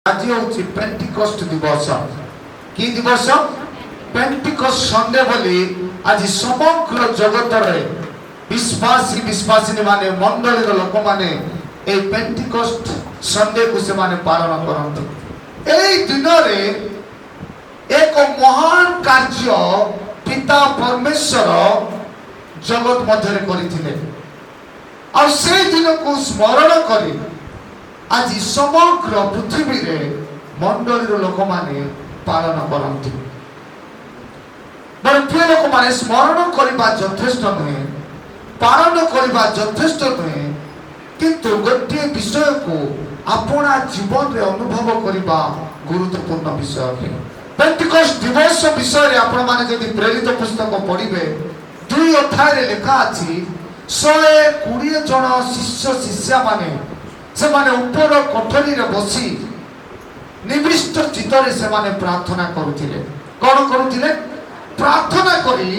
আজি হচ্ছে পেন্টিকস্ট দিবস। কি দিবস? পেন্টিকস্ট সন্ডে বলি আজি সমগ্র জগতরে বিশ্বাসী মানে মন্ডলীর লোক মানে এই পেন্টিকস্ট সন্ডে কু সে পালন করতে। এই দিନରେ এক মহান কার্য পিতা পরমেশ্বর জগৎ মধ্যে করিଥିଲେ। আর সেই দিনকু স্মরণ করে আজি সমগ্র পৃথিবীরে মন্ডলীর লোক মানে পালন করতে। বড় প্রিয় লোক মানে স্মরণ করা যথেষ্ট নুহে, পালন করা যথেষ্ট নুহে, কিন্তু গোটিয়ে বিষয়কু আপনা জীবনে অনুভব করা গুরুত্বপূর্ণ বিষয়। পেন্টিকস্ট দিবস বিষয়ে আপন মানে যদি প্রেরিত পুস্তক পড়িবে 2 অধ্যায়ে লেখা আছে 120 জন শিষ্য শিষ্যা মানে সেমানে উপর কোঠরীরে বসি নিবিষ্ট চিত্তরে সেমানে প্রার্থনা করুଥିଲେ। কোন করুଥିଲେ? প্রার্থনা করি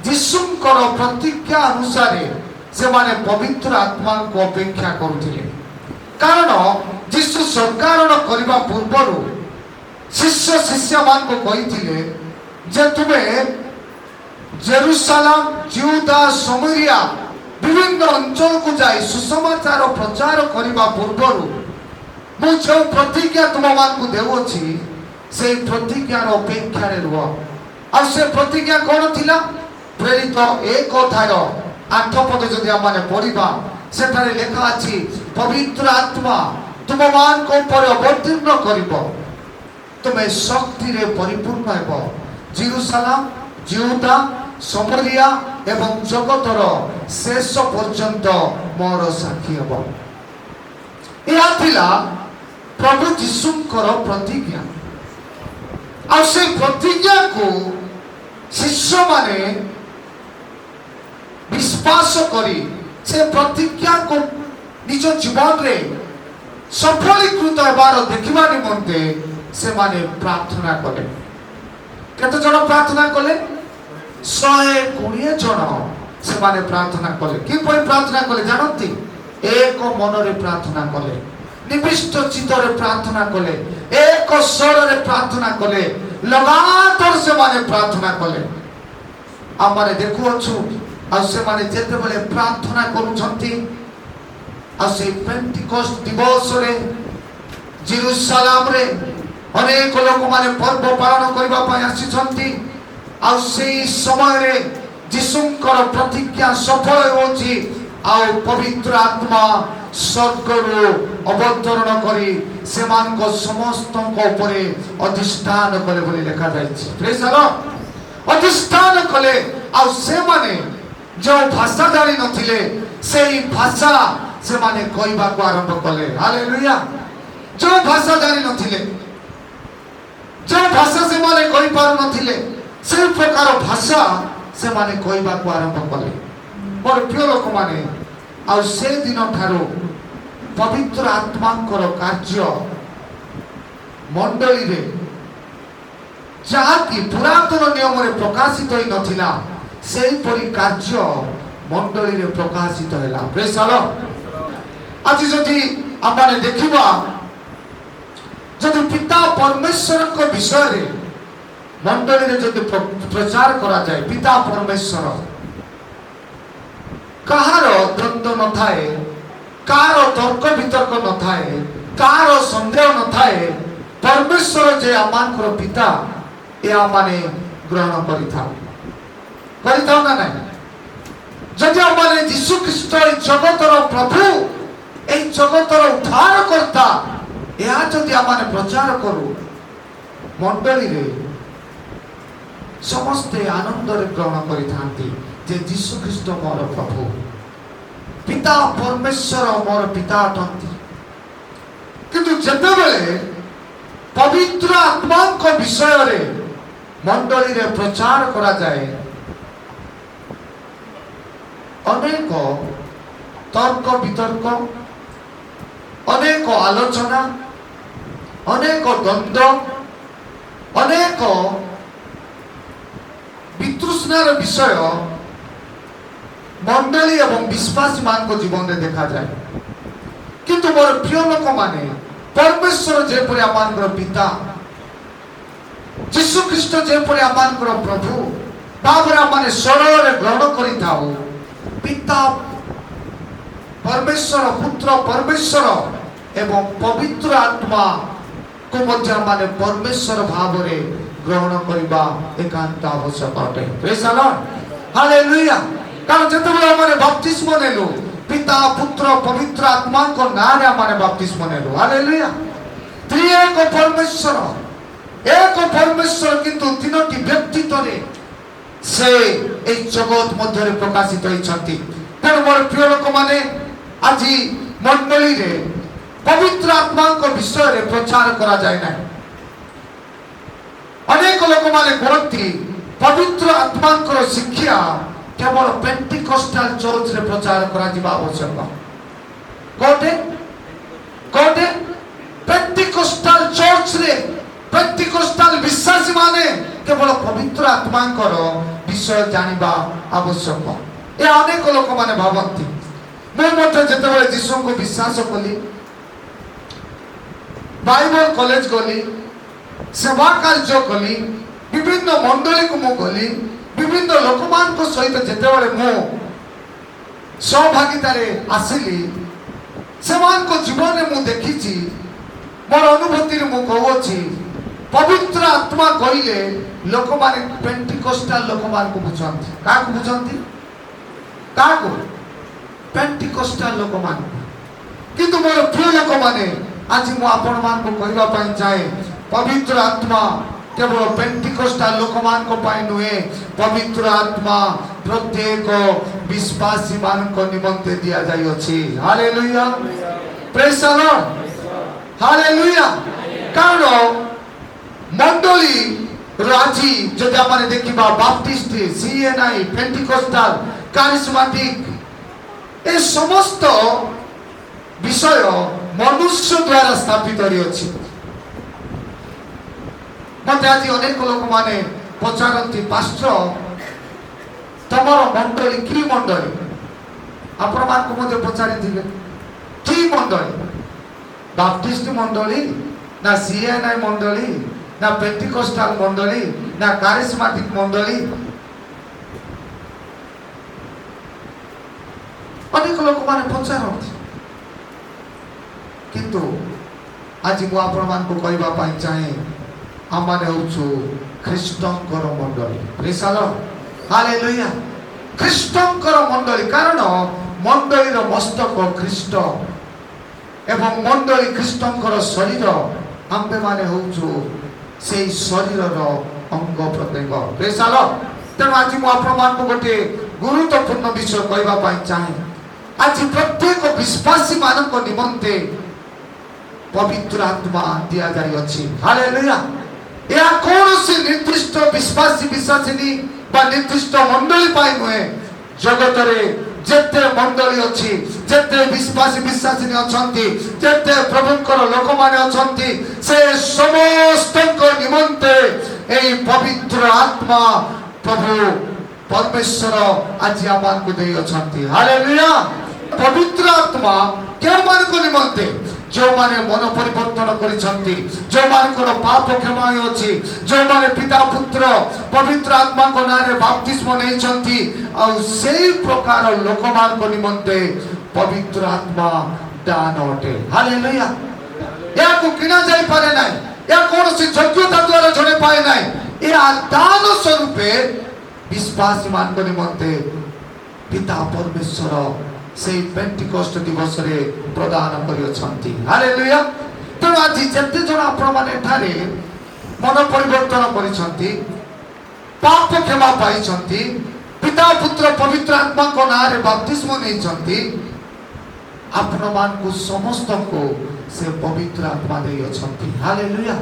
যিশুঙ্কর প্রতিজ্ঞা অনুসারে সেমানে পবিত্র আত্মাকে অপেক্ষা করুଥିଲେ। কারণ যিশু স্বর্গারোহণ করিবা পূର୍ବরু শিষ্য শিষ্যা মানকু কইଥିଲେ যে তুমি জেরুসালাম, জিহুদা, সামরিয়া বিভিন্ন অঞ্চলকু যাই সুসমাচার প্রচার করিবা পূର୍ବরু মু যে প্রতিজ্ঞা তোমাকে দেউছি সেই প্রতিজ্ঞার অপেক্ষারে রুহ। আর সে প্রতিজ্ঞা কোন লা? প্রেরিত 1 অধ্যায় 8 পদ যদি আমরা পড়িবা সেখানে লেখা আছে পবিত্র আত্মা তোমাকে উপরে অবতীর্ণ করিব, তুমি শক্তিরে পরিপূর্ণ হব, জেরুসালাম, জিহুদা, সামরিয়া এবং জগতর শেষ পর্যন্ত মোর সাক্ষী হব। ইহা ଥିଲା প্রভু যিশুঙ্কর প্রতিজ্ঞা। আর সেই প্রতিজ্ঞাকু শিষ্য মানে বিশ্বাস করি সে প্রতিজ্ঞাকু নিজ জীবনে সফলীকৃত হবার দেখিবা নিমন্তে সেমানে প্রার্থনা কলে। কেতে জন প্রার্থনা কলে? 120 জন সেমানে প্রার্থনা কলে। কিপরি প্রার্থনা কলে জানতি? এক মନରେ প্রার্থনা কলে, নিবিষ্ট চিত্তরে প্রার্থনা কলে, এক স্বরে প্রার্থনা কলে, লগাতার সেমানে প্রার্থনা কলে। আমারে দেখুଅଛୁ আর সেমানে যেতেবেলে প্রার্থনা করুଛନ୍ତି আর সেই পেন্টিকস্ট দিবসরে জেরুসালামরে অনেক লোক মানে পর্ব পালন করিবা পাই আসিଛନ୍ତି। আর সেই সমୟରେ যিশুঙ্কর প্রতিজ্ঞা সফল ହେଉଛି। ଆଉ ପବିତ୍ର ଆତ୍ମା ସ୍ୱର୍ଗରୁ ଅବତରଣ କରି ସେମାନଙ୍କ ସମସ୍ତଙ୍କ ଉପରେ ଅଧିଷ୍ଠାନ କଲେ ବୋଲି ଲେଖାଯାଇଛି। ପ୍ରେଜ୍ ଦ ଲର୍ଡ। ଅଧିଷ୍ଠାନ କଲେ ଆଉ ସେମାନେ ଯେଉଁ ଭାଷା ଜାଣି ନଥିଲେ ସେଇ ଭାଷା ସେମାନେ କହିବାକୁ ଆରମ୍ଭ କଲେ। ହାଲେଲୁୟା। ଯେଉଁ ଭାଷା ଜାଣି ନଥିଲେ, ଯେଉଁ ଭାଷା ସେମାନେ କହିପାରୁ ନଥିଲେ সেই প্রকার ভাষা ସେମାନେ କହିବାକୁ ଆରମ୍ଭ କଲେ। ମୋର ପ୍ରିୟ ଲୋକମାନେ, ଆଉ ସେ ଦିନ ଠାରୁ ପବିତ୍ର ଆତ୍ମାଙ୍କର କାର୍ଯ୍ୟ ମଣ୍ଡଳୀରେ ଯାହାକି ପୁରାତନ ନିୟମରେ ପ୍ରକାଶିତ ହୋଇ ନଥିଲା ସେହିପରି କାର୍ଯ୍ୟ ମଣ୍ଡଳୀରେ ପ୍ରକାଶିତ ହେଲା। ପ୍ରେଜ୍ ଦ ଲର୍ଡ। ଆଜି ଯଦି ଆମେ ଦେଖିବା, ଯଦି ପିତା ପରମେଶ୍ୱରଙ୍କ ବିଷୟରେ ମଣ୍ଡଳୀରେ ଯଦି ପ୍ରଚାର କରାଯାଏ, ପିତା ପରମେଶ୍ୱର କାହାର ଦ୍ୱନ୍ଦ୍ୱ ନଥାଏ, କାହାର ତର୍କ ବିତର୍କ ନଥାଏ, କାହାର ସନ୍ଦେହ ନଥାଏ, ପରମେଶ୍ୱର ଯେ ଆମମାନଙ୍କର ପିତା ଏ ଆମମାନେ ଗ୍ରହଣ କରିଥାଉ ନା ନାହିଁ? ଯଦି ଆମମାନେ ଯୀଶୁ ଖ୍ରୀଷ୍ଟ ଏ ଜଗତର ପ୍ରଭୁ, এই ଜଗତର ଉଦ୍ଧାରକର୍ତ୍ତା ଏହା ଯଦି ଆମମାନେ ପ୍ରଚାର କରୁ ମଣ୍ଡଳୀରେ ସମସ୍ତେ ଆନନ୍ଦରେ ଗ୍ରହଣ କରିଥାନ୍ତି ଯେ ଯୀଶୁ ଖ୍ରୀଷ୍ଟ ମୋର ପ୍ରଭୁ, ପିତା ପରମେଶ୍ୱର ମୋର ପିତା ଅଟନ୍ତି। କିନ୍ତୁ ଯେତେବେଳେ ପବିତ୍ର ଆତ୍ମାଙ୍କ ବିଷୟରେ ମଣ୍ଡଳୀରେ ପ୍ରଚାର କରାଯାଏ ଅନେକ ତର୍କ ବିତର୍କ, ଅନେକ ଆଲୋଚନା, ଅନେକ ଦ୍ୱନ୍ଦ୍ୱ, ଅନେକ বিতৃষ্ণার বিষয় মন্ডলী এবং বিশ্বাসী মান জীবনে দেখা যায়। কিন্তু মোর প্রিয় লোক মানে परमेश्वर जेपरि आमानकर पिता यीशु ख्रीष्ट जेपरि आमानकर प्रभु भावरे आमाने सरल ग्रहण करिथाउ पिता परमेश्वर पुत्र परमेश्वर एवं पवित्र आत्मा को मध्य माने परमेश्वर भावरे ग्रहण करबा एकांत आवश्यक अटे। Praise the lord, hallelujah. कारण जेतेबेले माने बपतिस्म नेलु पिता पुत्र पवित्र आत्मा को नारे माने बपतिस्म नेलु, हालेलुया। त्रिएक परमेश्वर एक परमेश्वर किंतु तीनोटी व्यक्तित्वरे से ए जगत मध्य प्रकाशित होइछंती। तेणु मोर प्रिय लोक माने आज मंडली रे पवित्र आत्मा को विषय रे प्रचार करा जाय ना। अनेक लोक माने कहती पवित्र आत्मा को शिक्षा केवल पेंटिकोस्टल चर्च रे प्रचार करा जिबा आवश्यक। कोटे कोटे पेंटिकोस्टल चर्च रे पेंटिकोस्टल विश्वासी माने केवल पवित्र आत्मा को विषय जानिबा आवश्यक। ए अनेक लोक माने भावती मैं मत जेतेबेले यीशु को विश्वास कली बाइबल कॉलेज गली सेवा कार्य कली विभिन्न मंडली को मु गली विभिन्न लोक मान को सहित जेतेबेले मु सहभागितारे आसिली सेमान को जीवन में मु देखिछि मोर अनुभूति रे मु कहउछि पवित्र आत्मा कहिले लोक माने पेंटिकोस्टल लोक मान को बुझंती का को बुझंती का को पेंटिकोस्टल लोक मान किंतु मोर प्रिय लोक माने आज मु आपण मान को कहबा पई चाहे पवित्र आत्मा केवल पेंटिकोस्टल लोक मान को पाई नुहे पवित्र आत्मा प्रत्येक विश्वासी मान को निमंत्रण दिया जाई अछि। Hallelujah, praise the lord, hallelujah. कारण मंडली राजी जदि आपने देखिबा बाप्टिस्ट सीएनआई पेंटिकोस्टल कारिस्माटिक ए समस्त विषय मनुष्य द्वारा स्थापित अछि। मत आज अनेक लोक माने पचारती पास्टर तमर मंडली की मंडली आपण मान को मते पचारि दिले की मंडली बाप्टिस्ट मंडली ना सीएनआई मंडली ना पेंटिकोस्टल मंडली ना कारिस्माटिक मंडली अनेक लोक माने पचारती किंतु आज मु आपण मान को कहबा पई चाहे आमाने होछु ख्रीष्टंकर मंडली। Praise the lord, hallelujah. ख्रीष्टंकर मंडली कारण मंडली रो मस्तक ख्रीष्ट एवं मंडली ख्रीष्टंकर शरीर आम्बे माने होछु सेई शरीर रो अंग प्रत्यंग। Praise the Lord. तेणु आज मु आपण मान को गोटे गुरुत्वपूर्ण विषय कहबा पई चाहे आज प्रत्येक विश्वासी मानक निमंते पवित्र आत्मा दिया जाई अछि। हालेलुया। या कौन सी निर्दिष्ट विश्वासी विश्वासिनी बा निर्दिष्ट मंडली पाई नुहे जगत रे जेते मंडली अछि जेते विश्वासी विश्वासिनी अछंती जेते प्रभुकर लोक माने अछंती से समस्त को निमंते एई पवित्र आत्मा प्रभु परमेश्वर आज आमान को देई अछंती। हालेलुया। पवित्र आत्मा के मान को निमंते जो माने मन परिवर्तन करिसंती जो मानकर पाप क्षमा अछि जो माने पिता पुत्र पवित्र आत्मा को नारे बपतिस्म नैछंती आ सेही प्रकार लोक मान को निमंते पवित्र आत्मा दान अटे। हालेलुया। या को किना जाई पारे नाही या कोनोसी योग्यता द्वारा जणे पाए नाही या दान स्वरूपे विश्वासी मान को निमंते पिता परमेश्वर से पेंटिकोस्ट दिवस रे प्रदान करियछंती। हालेलुया। तो आज जते जण आपण माने ठारे मन परिवर्तन करिसंती पाप क्षमा पाइसंती पिता पुत्र पवित्र आत्मा को नारे बपतिस्म नैछंती आपण मान को समस्त को से पवित्र आत्मा देयछंती। हालेलुया।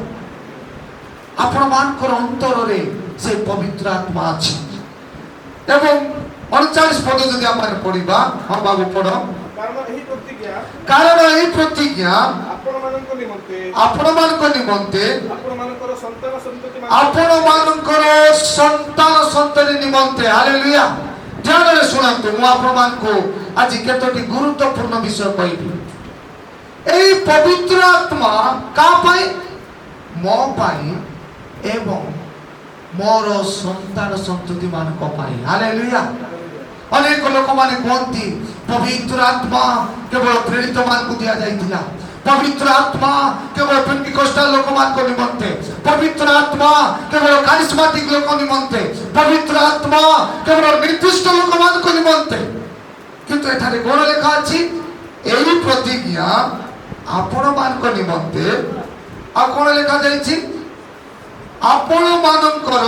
आपण मान को अंतर रे से पवित्र आत्मा अछि एवं 39 पद जदि आपण पढिबा हम बाबू पढो कारण एही प्रतिज्ञा आपण माननको निमंते आपण मानकर संतान संतति निमंते। हालेलुया। ध्यान रे सुनंतु मु आपण मान को आज केतोटी गुरुत्वपूर्ण विषय कहबी এই পবিত্র আত্মা কা পাই ମୋ ପାଇଁ ଏବଂ ମୋର ସନ୍ତାନ ସନ୍ତତି ମାନଙ୍କ ପାଇଁ ହାଲେଲୁୟା। ଅନେକ ଲୋକମାନେ କୁହନ୍ତି ପବିତ୍ର ଆତ୍ମା କେବଳ ପ୍ରେରିତ ମାନଙ୍କୁ ଦିଆଯାଇଥିଲା, ପବିତ୍ର ଆତ୍ମା କେବଳ ପେଣ୍ଟିକୋଷ୍ଟାଲ ଲୋକମାନଙ୍କ ନିମନ୍ତେ, ପବିତ୍ର ଆତ୍ମା କେବଳ କାରିସ୍ମାଟିକ ଲୋକ ନିମନ୍ତେ, ପବିତ୍ର ଆତ୍ମା କେବଳ ନିର୍ଦ୍ଦିଷ୍ଟ ଲୋକମାନଙ୍କ ନିମନ୍ତେ। କିନ୍ତୁ ଏଠାରେ କଣ ଲେଖା ଅଛି? ଏହି ପ୍ରତିଜ୍ଞା ଆପଣ ମାନଙ୍କ ନିମନ୍ତେ। ଆଉ କଣ ଲେଖା ଯାଇଛି? ଆପଣ ମାନଙ୍କର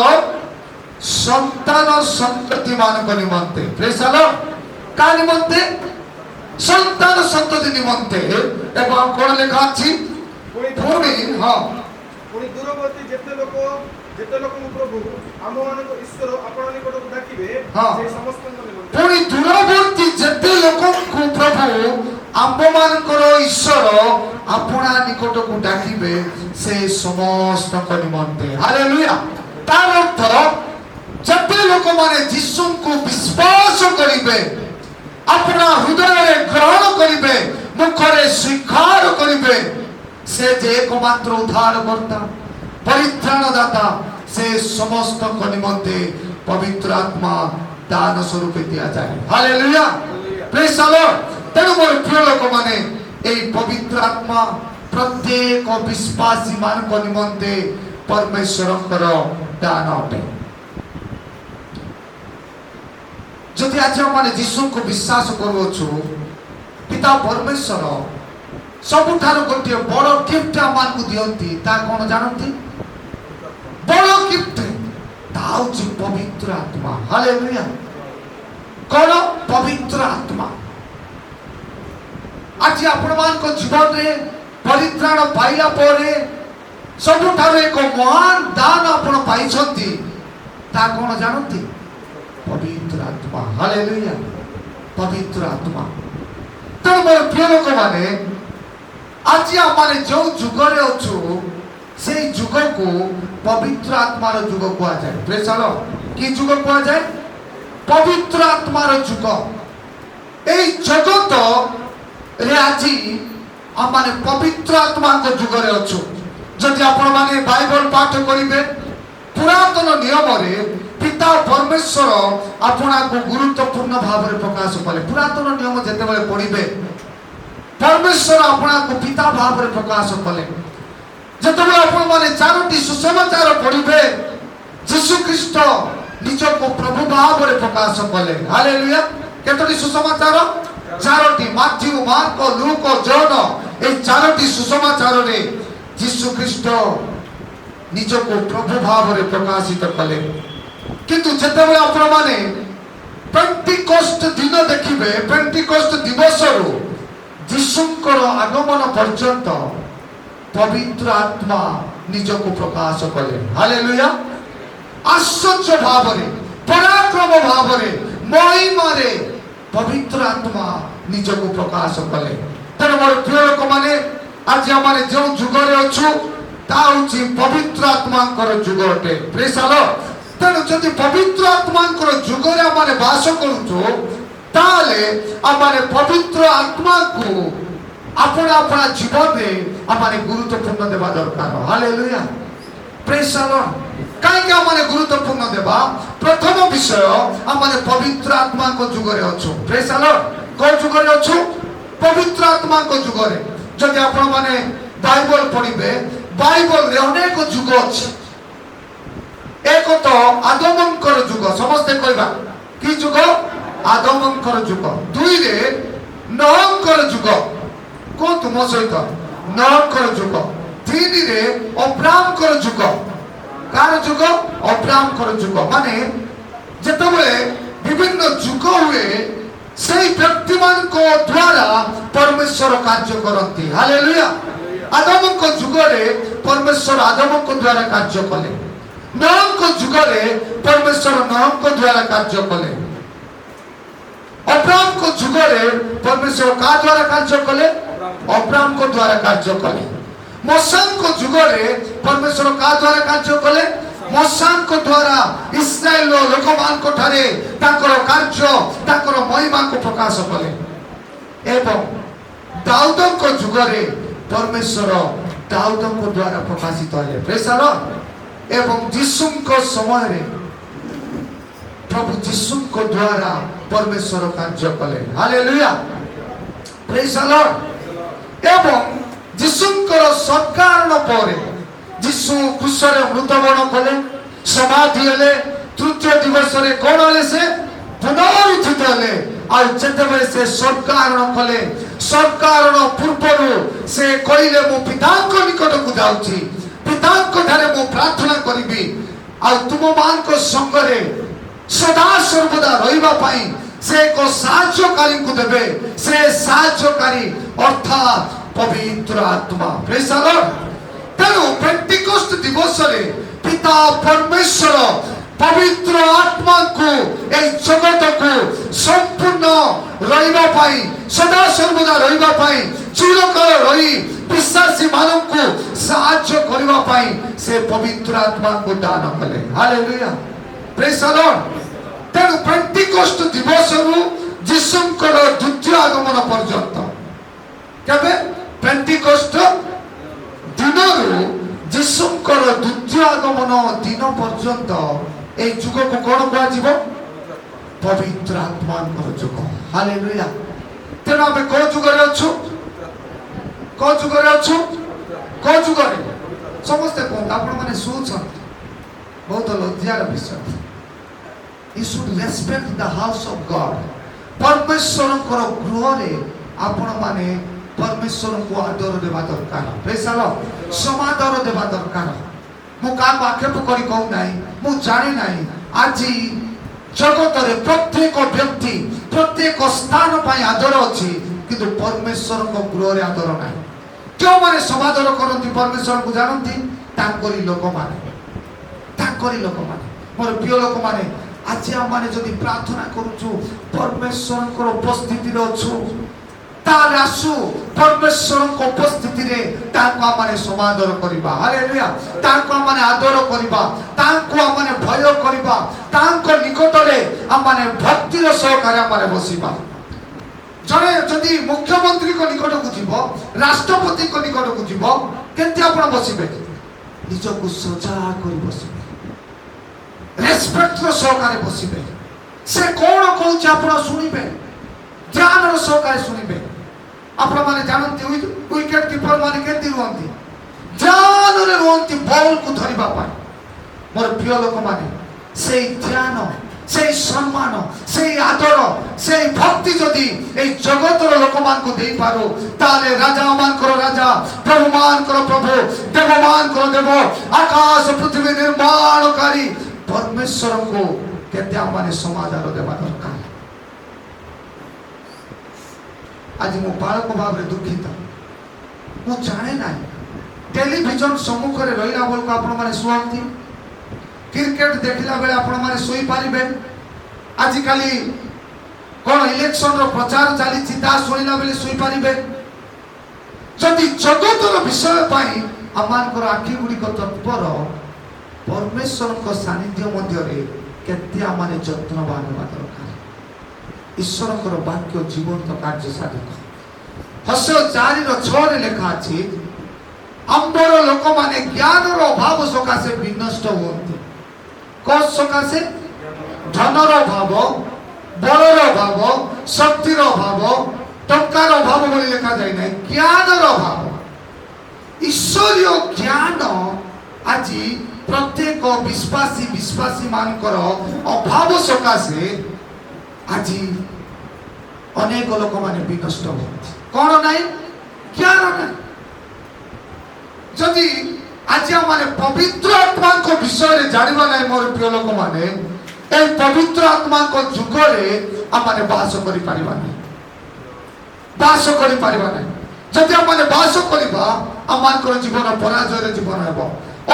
ସନ୍ତାନ ସନ୍ତତି ମାନଙ୍କ ନିମନ୍ତେ। ପ୍ରେଜ୍ ଦ ଲର୍ଡ। କା ନିମନ୍ତେ? ସନ୍ତାନ ସନ୍ତତି ନିମନ୍ତେ। ଏବଂ କଣ ଲେଖା ଅଛି? ପୁଣି ପୁଣି ଦୂରବର୍ତ୍ତୀ ଯେତେ ଲୋକଙ୍କୁ ପ୍ରଭୁ ଆମମାନଙ୍କ ଈଶ୍ୱର ଆପଣ ନିକଟକୁ ଡାକିବେ ସେହି ସମସ୍ତଙ୍କ ନିମନ୍ତେ। ପୁଣି ଦୂରବର୍ତ୍ତୀ ଯେତେ ଲୋକଙ୍କୁ ପ୍ରଭୁ ଆମ୍ଭମାନଙ୍କର ଈଶ୍ୱର ଆପଣା ନିକଟକୁ ଡାକିବେ ସେ ସମସ୍ତଙ୍କ ନିମନ୍ତେ। ହାଲେଲୁୟା। ତାର ଅର୍ଥ ଯେତେ ଲୋକମାନେ ଯୀଶୁଙ୍କୁ ବିଶ୍ୱାସ କରିବେ, ଆପଣା ହୃଦୟରେ ଗ୍ରହଣ କରିବେ, ମୁଖରେ ସ୍ୱୀକାର କରିବେ, ସେ ଯେ ଏକମାତ୍ର ଉଦ୍ଧାରକର୍ତ୍ତା ପରିତ୍ରାଣଦାତା, ସେ ସମସ୍ତଙ୍କ ନିମନ୍ତେ ପବିତ୍ର ଆତ୍ମା ଦାନ ସ୍ୱରୂପ ଦିଆଯାଏ। ହାଲେଲୁୟା। ପ୍ରେଜ୍ ଦ ଲର୍ଡ। ତେଣୁ ମୋର ପ୍ରିୟ ଲୋକମାନେ, এই ପବିତ୍ର ଆତ୍ମା ପ୍ରତ୍ୟେକ ବିଶ୍ୱାସୀ ମାନଙ୍କ ନିମନ୍ତେ ପରମେଶ୍ୱରଙ୍କର ଦାନ ଅଟେ। ଯଦି ଆଜି ଆମେ ଯୀଶୁଙ୍କୁ ବିଶ୍ୱାସ କରୁଅଛୁ, ପିତା ପରମେଶ୍ୱର ସବୁଠାରୁ ଗୋଟିଏ ବଡ଼ ଗିଫ୍ଟ ଆମମାନଙ୍କୁ ଦିଅନ୍ତି। ତା କଣ ଜାଣନ୍ତି? ବଡ଼ ଗିଫ୍ଟ ତା ହେଉଛି ପବିତ୍ର ଆତ୍ମା। ହାଲେଲୁୟା। କଣ? ପବିତ୍ର ଆତ୍ମା। ଆଜି ଆପଣମାନଙ୍କ ଜୀବନରେ ପରିତ୍ରାଣ ପାଇଲା ପରେ ସବୁଠାରୁ ଏକ ମହାନ ଦାନ ଆପଣ ପାଇଛନ୍ତି। ତା କଣ ଜାଣନ୍ତି? ପବିତ୍ର ଆତ୍ମା। ହାଲେଲୁୟା। ପବିତ୍ର ଆତ୍ମା। ତେଣୁ ମୋର ପ୍ରିୟ ଲୋକମାନେ, ଆଜି ଆମେ ଯେଉଁ ଯୁଗରେ ଅଛୁ ସେଇ ଯୁଗକୁ ପବିତ୍ର ଆତ୍ମାର ଯୁଗ କୁହାଯାଏ। ପ୍ରେଜ୍ ଦ ଲର୍ଡ। କି ଯୁଗ କୁହାଯାଏ? ପବିତ୍ର ଆତ୍ମାର ଯୁଗ। এই জগତ রে আজি ଆମେ ପବିତ୍ର ଆତ୍ମାଙ୍କ ଯୁଗରେ ଅଛୁ। ଯଦି ଆପଣମାନେ ବାଇବଲ ପାଠ କରିବେ, ପୁରାତନ ନିୟମରେ ପିତା ପରମେଶ୍ୱର ଆପଣଙ୍କୁ ଗୁରୁତ୍ୱପୂର୍ଣ୍ଣ ଭାବରେ ପ୍ରକାଶ କଲେ। ପୁରାତନ ନିୟମ ଯେତେବେଳେ ପଢ଼ିବେ, ପରମେଶ୍ୱର ଆପଣଙ୍କୁ ପିତା ଭାବରେ ପ୍ରକାଶ କଲେ। ଯେତେବେଳେ ଆପଣମାନେ 4ଟି ସୁସମାଚାର ପଢ଼ିବେ, ଯୀଶୁ ଖ୍ରୀଷ୍ଟ ନିଜକୁ ପ୍ରଭୁ ଭାବରେ ପ୍ରକାଶ କଲେ। ହାଲେଲୁୟା। କେତୋଟି ସୁସମାଚାର? 4ଟି। ମାଥ୍ୟୁ, ମାର୍କ, ଲୁକ, ଜନ, এই 4ଟି ସୁସମାଚାରରେ ଯୀଶୁ ଖ୍ରୀଷ୍ଟ ନିଜକୁ ପ୍ରଭୁ ଭାବରେ ପ୍ରକାଶିତ କଲେ। କିନ୍ତୁ ଯେତେବେଳେ ଆପଣମାନେ ପେଣ୍ଟିକୋଷ୍ଟ ଦିନ ଦେଖିବେ, ପେଣ୍ଟିକୋଷ୍ଟ ଦିବସରୁ ଯୀଶୁଙ୍କର ଆଗମନ ପର୍ଯ୍ୟନ୍ତ ପବିତ୍ର ଆତ୍ମା ନିଜକୁ ପ୍ରକାଶ କଲେ। ହାଲେଲୁୟା। ଆଶ୍ଚର୍ଯ୍ୟ ଭାବରେ, ପରାକ୍ରମ ଭାବରେ, ମହିମାରେ ପବିତ୍ର ଆତ୍ମା ନିଜକୁ ପ୍ରକାଶ କଲେ। ତେଣୁ ମୋର ପ୍ରିୟ ଲୋକମାନେ, ଆଜି ଆମେ ଯେଉଁ ଯୁଗରେ ଅଛୁ ତା ହେଉଛି ପବିତ୍ର ଆତ୍ମାଙ୍କର ଯୁଗ ଅଟେ। ପ୍ରେଜ୍ ଦ ଲର୍ଡ। ତେଣୁ ଯଦି ପବିତ୍ର ଆତ୍ମାଙ୍କର ଯୁଗରେ ଆମେ ବାସ କରୁଛୁ, ତାହେଲେ ଆମେ ପବିତ୍ର ଆତ୍ମାକୁ ଆପଣ ଆପଣ ଜୀବନରେ ଆମେ ଗୁରୁତ୍ୱପୂର୍ଣ୍ଣ ଦେବା ଦରକାର। ହାଲେଲୁୟା। ପ୍ରେଜ୍ ଦ ଲର୍ଡ। କାହିଁକି ଆମେ ଗୁରୁତ୍ୱପୂର୍ଣ୍ଣ ଦେବା? ପ୍ରଥମ ବିଷୟ, ଆମେ ପବିତ୍ର ଆତ୍ମାଙ୍କ ଯୁଗରେ ଅଛୁ। ପ୍ରେଜ୍ ଦ ଲର୍ଡ। କୋଉ ଯୁଗରେ ଅଛୁ? ପବିତ୍ର ଆତ୍ମାଙ୍କ ଯୁଗରେ। ଯଦି ଆପଣମାନେ ବାଇବଲ ପଢ଼ିବେ, ବାଇବଲରେ ଅନେକ ଯୁଗ ଅଛି। ଏକ ତ ଆଦମଙ୍କର ଯୁଗ, ସମସ୍ତେ କହିବା କି ଯୁଗ? ଆଦମଙ୍କର ଯୁଗ। 2ରେ ନୋହଙ୍କର ଯୁଗ। କୁହନ୍ତୁ ମୋ ସହିତ, ନୋହଙ୍କର ଯୁଗ। 3ରେ ଅବ୍ରାମଙ୍କର ଯୁଗ। କାହାର ଯୁଗ? ଅବ୍ରାମଙ୍କର ଯୁଗ। ମାନେ ଯେତେବେଳେ ବିଭିନ୍ନ ଯୁଗ ହୁଏ, সেই ବ୍ୟକ୍ତିମାନଙ୍କ ଦ୍ୱାରା ପରମେଶ୍ୱର କାର୍ଯ୍ୟ କରନ୍ତି। ହାଲେଲୁୟା। ଆଦମଙ୍କ ଯୁଗରେ ପରମେଶ୍ୱର ଆଦମଙ୍କ ଦ୍ୱାରା କାର୍ଯ୍ୟ କଲେ। ନୋହଙ୍କ ଯୁଗରେ ପରମେଶ୍ୱର ନୋହଙ୍କ ଦ୍ୱାରା କାର୍ଯ୍ୟ କଲେ। ଅବ୍ରାମଙ୍କ ଯୁଗରେ ପରମେଶ୍ୱର କାହା ଦ୍ୱାରା କାର୍ଯ୍ୟ କଲେ? ଅବ୍ରାମଙ୍କ ଦ୍ୱାରା କାର୍ଯ୍ୟ କଲେ। ମୋଶାଙ୍କ ଯୁଗରେ ପରମେଶ୍ୱର କାହା ଦ୍ୱାରା କାର୍ଯ୍ୟ କଲେ? ମୋଶାଙ୍କ ଦ୍ୱାରା ଇସ୍ରାଏଲ ଲୋକମାନଙ୍କ ଠାରେ ତାଙ୍କର କାର୍ଯ୍ୟ, ତାଙ୍କର ମହିମାଙ୍କୁ ପ୍ରକାଶ କଲେ। ଏବଂ ଦାଉଦଙ୍କ ଯୁଗ ଯୁଗରେ ପରମେଶ୍ୱର ଦାଉଦଙ୍କ ଦ୍ୱାରା ପ୍ରକାଶିତ ହେଲେ। ପ୍ରେଜ୍ ଦ ଲର୍ଡ। ଏବଂ ଯୀଶୁଙ୍କ ସମୟରେ ପ୍ରଭୁ ଯୀଶୁଙ୍କ ଦ୍ୱାରା ପରମେଶ୍ୱର କାର୍ଯ୍ୟ କଲେ। ହାଲେଲୁୟା। ପ୍ରେଜ୍ ଦ ଲର୍ଡ। ଏବଂ ଯୀଶୁଙ୍କର ସତ୍କାରଣ ପରେ ଯୀଶୁ କ୍ରୁଶରେ ମୃତ୍ୟୁବରଣ କଲେ, ସମାଧି ହେଲେ, ତୃତୀୟ ଦିବସରେ କଣ ହେଲେ? ସେ ପୁନରୁତ୍ଥିତ ହେଲେ। ଆଉ ଯେତେବେଳେ ସେ ସତ୍କାରଣ କଲେ, ସତ୍କାରଣ ପୂର୍ବରୁ ସେ କହିଲେ ମୁଁ ପିତାଙ୍କ ନିକଟକୁ ଯାଉଛି, ପିତାଙ୍କ ଠାରେ ମୁଁ ପ୍ରାର୍ଥନା କରିବି, ଆଉ ତୁମମାନଙ୍କ ସଙ୍ଗରେ ସଦା ସର୍ବଦା ରହିବା ପାଇଁ ସେ ଏକ ସାହାଯ୍ୟକାରୀଙ୍କୁ ଦେବେ। ସେ ସାହାଯ୍ୟକାରୀ ଅର୍ଥାତ୍ ପବିତ୍ର ଆତ୍ମା। ପ୍ରେଜ୍ ଦ ଲର୍ଡ। ତେଣୁ ପେଣ୍ଟିକୋଷ୍ଟ ଦିବସରେ ପିତା ପରମେଶ୍ୱର ପବିତ୍ର ଆତ୍ମାଙ୍କୁ ଏହି ଜଗତକୁ ସମ୍ପୂର୍ଣ୍ଣ ରହିବା ପାଇଁ, ସଦା ସର୍ବଦା ରହିବା ପାଇଁ, ଚିରକାଳ ରହି ବିଶ୍ୱାସୀ ମାନଙ୍କୁ ସାହାଯ୍ୟ କରିବା ପାଇଁ ସେ ପବିତ୍ର ଆତ୍ମାଙ୍କୁ ଦାନ କଲେ। ହାଲେଲୁୟା। ପ୍ରେଜ୍ ଦ ଲର୍ଡ। ତେଣୁ ପେଣ୍ଟିକୋଷ୍ଟ ଦିବସରୁ ଯୀଶୁଙ୍କର ଦ୍ୱିତୀୟ ଆଗମନ ପର୍ଯ୍ୟନ୍ତ, କେବେ? ପେଣ୍ଟିକୋଷ୍ଟ ଦିନରୁ ଯୀଶୁଙ୍କର ଦ୍ୱିତୀୟ ଆଗମନ ଦିନ ପର୍ଯ୍ୟନ୍ତ এই ଯୁଗକୁ କଣ କୁହାଯିବ? ପବିତ୍ର ଆତ୍ମାଙ୍କର ଯୁଗ। ହାଲେଲୁୟା। ତେଣୁ ଆମେ କୋଉ ଯୁଗରେ ଅଛୁ? କୋଉ ଯୁଗରେ ଅଛୁ? କୋଉ ଯୁଗରେ? ସମସ୍ତେ କୁହନ୍ତୁ। ଆପଣମାନେ ଶୁଣୁଛନ୍ତି, ବହୁତ ଲଜ୍ଜାର ବିଷୟ। You should respect the house of God. ପରମେଶ୍ୱରଙ୍କର ଗୃହରେ ଆପଣମାନେ ପରମେଶ୍ୱରଙ୍କୁ ଆଦର ଦେବା ଦରକାର। ପ୍ରେଜ୍ ଦ ଲର୍ଡ। ସମାଦର ଦେବା ଦରକାର। ମୁଁ କାହାକୁ ଆକ୍ଷେପ କରି କହୁ ନାହିଁ, ମୁଁ ଜାଣି ନାହିଁ ଆଜି ଜଗତରେ ପ୍ରତ୍ୟେକ ବ୍ୟକ୍ତି ପ୍ରତ୍ୟେକ ସ୍ଥାନ ପାଇଁ ଆଦର ଅଛି, କିନ୍ତୁ ପରମେଶ୍ୱରଙ୍କ ଗୃହରେ ଆଦର ନାହିଁ। କେଉଁମାନେ ସମାଦର କରନ୍ତି ପରମେଶ୍ୱରଙ୍କୁ ଜାଣନ୍ତି? ତାଙ୍କରି ଲୋକମାନେ, ତାଙ୍କରି ଲୋକମାନେ। ମୋର ପ୍ରିୟ ଲୋକମାନେ, ଆଜି ଆମମାନେ ଯଦି ପ୍ରାର୍ଥନା କରୁଛୁ, ପରମେଶ୍ୱରଙ୍କର ଉପସ୍ଥିତିରେ ଅଛୁ, ତାହେଲେ ଆସୁ ପରମେଶ୍ୱରଙ୍କ ଉପସ୍ଥିତିରେ ତାଙ୍କୁ ଆମମାନେ ସମାଦର କରିବା। ହାଲେଲୁୟା। ତାଙ୍କୁ ଆମମାନେ ଆଦର କରିବା, ତାଙ୍କୁ ଆମମାନେ ଭୟ କରିବା, ତାଙ୍କ ନିକଟରେ ଆମମାନେ ଭକ୍ତିର ସହକାରେ ଆମମାନେ ବସିବା। ଜଣେ ଯଦି ମୁଖ୍ୟମନ୍ତ୍ରୀଙ୍କ ନିକଟକୁ ଯିବ, ରାଷ୍ଟ୍ରପତିଙ୍କ ନିକଟକୁ ଯିବ, କେମିତି ଆପଣ ବସିବେ? ନିଜକୁ ସଜା କରି ବସିବେ, ରେସ୍ପେକ୍ଟର ସହକାରେ ବସିବେ। ସେ କଣ କହୁଛି ଆପଣ ଶୁଣିବେ, ଧ୍ୟାନର ସହକାରେ ଶୁଣିବେ। ଆପଣମାନେ ଜାଣନ୍ତି ୱିକେଟ କିପର ମାନେ କେମିତି ରୁହନ୍ତି? ଧ୍ୟାନରେ ରୁହନ୍ତି ବଲକୁ ଧରିବା ପାଇଁ। ମୋର ପ୍ରିୟ ଲୋକମାନେ, ସେଇ ଧ୍ୟାନ, ସେଇ ସମ୍ମାନ, ସେଇ ଆଦର, ସେଇ ଭକ୍ତି ଯଦି এই ଜଗତର ଲୋକମାନଙ୍କୁ ଦେଇପାରୁ, ତାହେଲେ ରାଜାମାନଙ୍କର ରାଜା, ପ୍ରଭୁମାନଙ୍କର ପ୍ରଭୁ, ଦେବମାନଙ୍କର ଦେବ, ଆକାଶ ପୃଥିବୀ ନିର୍ମାଣକାରୀ ପରମେଶ୍ୱରଙ୍କୁ କେତେ ଆମମାନେ ସମାଦର ଦେବା ଦରକାର। ଆଜି ମୁଁ ବାଳକ ଭାବରେ ଦୁଃଖିତ। ମୁଁ ଜାଣେ ନାହିଁ, ଟେଲିଭିଜନ ସମ୍ମୁଖରେ ରହିଲା ବେଳକୁ ଆପଣମାନେ ଶୁଅନ୍ତି, କ୍ରିକେଟ ଦେଖିଲା ବେଳେ ଆପଣମାନେ ଶୋଇପାରିବେ, ଆଜିକାଲି କଣ ଇଲେକ୍ସନର ପ୍ରଚାର ଚାଲିଛି ତାହା ଶୁଣିଲା ବେଳେ ଶୋଇପାରିବେ। ଯଦି ଜଗତର ବିଷୟ ପାଇଁ ଆମମାନଙ୍କର ଆଖି ଗୁଡ଼ିକ ତତ୍ପର, ପରମେଶ୍ୱରଙ୍କ ସାନ୍ନିଧ୍ୟ ମଧ୍ୟରେ କେତେ ଆମମାନେ ଯତ୍ନବାନ ହେବା ଦରକାର। ଈଶ୍ୱରଙ୍କର ବାକ୍ୟ ଜୀବନ୍ତ କାର୍ଯ୍ୟ ସାଧକ। ହସେୟ 4:6 ଲେଖା ଅଛି, ଆମ୍ବର ଲୋକମାନେ ଜ୍ଞାନର ଅଭାବ ସକାଶେ ବିନଷ୍ଟ ହୁଅନ୍ତି। କୋଉ ସକାଶେ? ଧନର ଅଭାବ, ବଳର ଅଭାବ, ଶକ୍ତିର ଅଭାବ, ଟଙ୍କାର ଅଭାବ ବୋଲି ଲେଖାଯାଇ ନାହିଁ, ଜ୍ଞାନର ଅଭାବ। ଈଶ୍ୱରୀୟ ଜ୍ଞାନ ଆଜି ପ୍ରତ୍ୟେକ ବିଶ୍ୱାସୀ ମାନଙ୍କର ଅଭାବ ସକାଶେ ଆଜି ଅନେକ ଲୋକମାନେ ବିନଷ୍ଟ ହୁଅନ୍ତି। କଣ ନାହିଁ? ଜ୍ଞାନ ନାହିଁ। ଯଦି ଆଜି ଆମମାନେ ପବିତ୍ର ଆତ୍ମାଙ୍କ ବିଷୟରେ ଜାଣିବା ନାହିଁ, ମୋର ପ୍ରିୟ ଲୋକମାନେ, এই ପବିତ୍ର ଆତ୍ମାଙ୍କ ଯୁଗରେ ଆମମାନେ ବାସ କରିପାରିବା ନାହିଁ, ବାସ କରିପାରିବା ନାହିଁ। ଯଦି ଆମମାନେ ବାସ କରିବା, ଆମମାନଙ୍କର ଜୀବନ ପରାଜୟର ଜୀବନ ହେବ,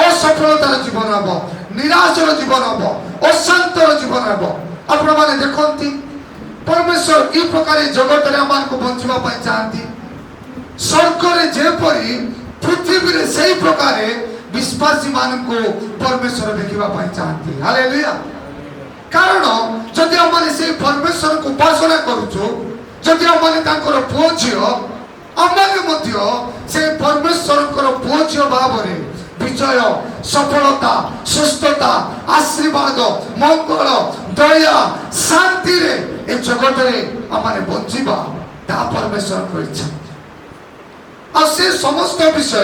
ଅସଫଳତାର ଜୀବନ ହେବ, ନିରାଶର ଜୀବନ ହେବ, ଅଶାନ୍ତର ଜୀବନ ହେବ। ଆପଣମାନେ ଦେଖନ୍ତି, ପରମେଶ୍ୱର କି ପ୍ରକାର ଜଗତରେ ଆମମାନଙ୍କୁ ବଞ୍ଚିବା ପାଇଁ ଚାହାନ୍ତି। ସ୍ୱର୍ଗରେ ଯେପରି ପୃଥିବୀରେ ସେହି ପ୍ରକାର ବିଶ୍ୱାସୀ ମାନଙ୍କୁ ପରମେଶ୍ୱର ଦେଖିବା ପାଇଁ ଚାହାନ୍ତି। ହାଲେଲୁୟା। କାରଣ ଯଦି ଆମମାନେ ସେହି ପରମେଶ୍ୱରକୁ ଉପାସନା କରୁଛୁ, ଯଦି ଆମମାନେ ତାଙ୍କର ପୁଅ ଝିଅ, ଆମମାନେ ମଧ୍ୟ ସେ ପରମେଶ୍ୱରଙ୍କର ପୁଅ ଝିଅ ଭାବରେ ବିଜୟ ସଫଳତା ସୁସ୍ଥତା ଆଶୀର୍ବାଦ ମଙ୍ଗଳ ଦୟା ଶାନ୍ତିରେ ଏ ଜଗତରେ ଆମେ ବଞ୍ଚିବା ତାହା ପରମେଶ୍ୱରଙ୍କର ଇଚ୍ଛା। ଆଉ ସେ ସମସ୍ତ ବିଷୟ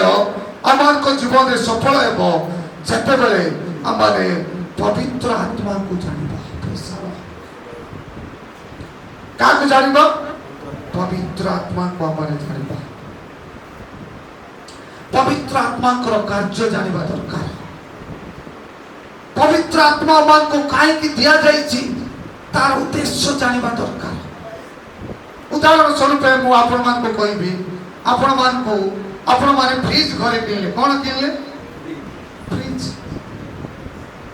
ଆମମାନଙ୍କ ଜୀବନରେ ସଫଳ ହେବ ଯେତେବେଳେ ଆମେ ପବିତ୍ର ଆତ୍ମାକୁ ଜାଣିବା। କାହାକୁ ଜାଣିବା? ପବିତ୍ର ଆତ୍ମାକୁ ଆମେ ଜାଣିବା। ପବିତ୍ର ଆତ୍ମାଙ୍କର କାର୍ଯ୍ୟ ଜାଣିବା ଦରକାର। ପବିତ୍ର ଆତ୍ମା ଆମକୁ କାହିଁକି ଦିଆଯାଇଛି ତାର ଉଦ୍ଦେଶ୍ୟ ଜାଣିବା ଦରକାର। ଉଦାହରଣ ସ୍ୱରୂପ ମୁଁ ଆପଣମାନଙ୍କୁ କହିବି, ଆପଣମାନେ ଫ୍ରିଜ ଘରେ କିଣିଲେ, କ'ଣ କିଣିଲେ? ଫ୍ରିଜ।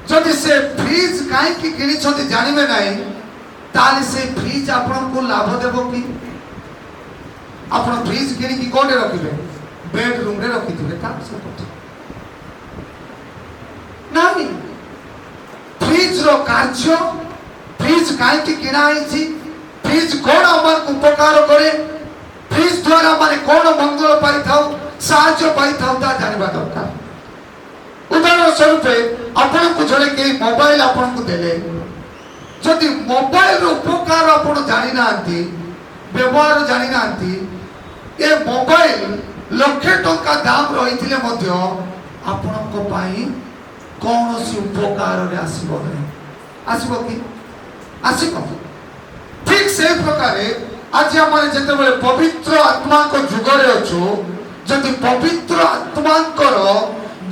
ଯଦି ସେ ଫ୍ରିଜ କାହିଁକି କିଣିଛନ୍ତି ଜାଣିବେ ନାହିଁ, ତାହେଲେ ସେ ଫ୍ରିଜ ଆପଣଙ୍କୁ ଲାଭ ଦେବ କି? ଆପଣ ଫ୍ରିଜ କିଣିକି କୋଉଠି ରଖିବେ? ବେଡରୁମରେ ରଖିଥିବେ, ତାର ସେ କଥା ନାହିଁ। ଫ୍ରିଜର କାର୍ଯ୍ୟ, ଫ୍ରିଜ କାହିଁକି କିଣା ହେଇଛି, ଫ୍ରିଜ କ'ଣ ଆମକୁ ଉପକାର କରେ, ଫ୍ରିଜ ଦ୍ୱାରା ମାନେ କ'ଣ ମଙ୍ଗଳ ପାଇଥାଉ, ସାହାଯ୍ୟ ପାଇଥାଉ, ତାହା ଜାଣିବା ଦରକାର। ଉଦାହରଣ ସ୍ୱରୂପ ଆପଣଙ୍କୁ ଜଣେ କେହି ମୋବାଇଲ ଆପଣଙ୍କୁ ଦେଲେ, ଯଦି ମୋବାଇଲର ଉପକାର ଆପଣ ଜାଣିନାହାନ୍ତି, ବ୍ୟବହାର ଜାଣିନାହାନ୍ତି, ଏ ମୋବାଇଲ ଲକ୍ଷେ ଟଙ୍କା ଦାମ ରହିଥିଲେ ମଧ୍ୟ ଆପଣଙ୍କ ପାଇଁ କୌଣସି ଉପକାରରେ ଆସିବ ନାହିଁ। ଆସିବ କି? ଆସିବ। ଠିକ ସେଇ ପ୍ରକାରେ ଆଜି ଆମେ ଯେତେବେଳେ ପବିତ୍ର ଆତ୍ମାଙ୍କ ଯୁଗରେ ଅଛୁ, ଯଦି ପବିତ୍ର ଆତ୍ମାଙ୍କର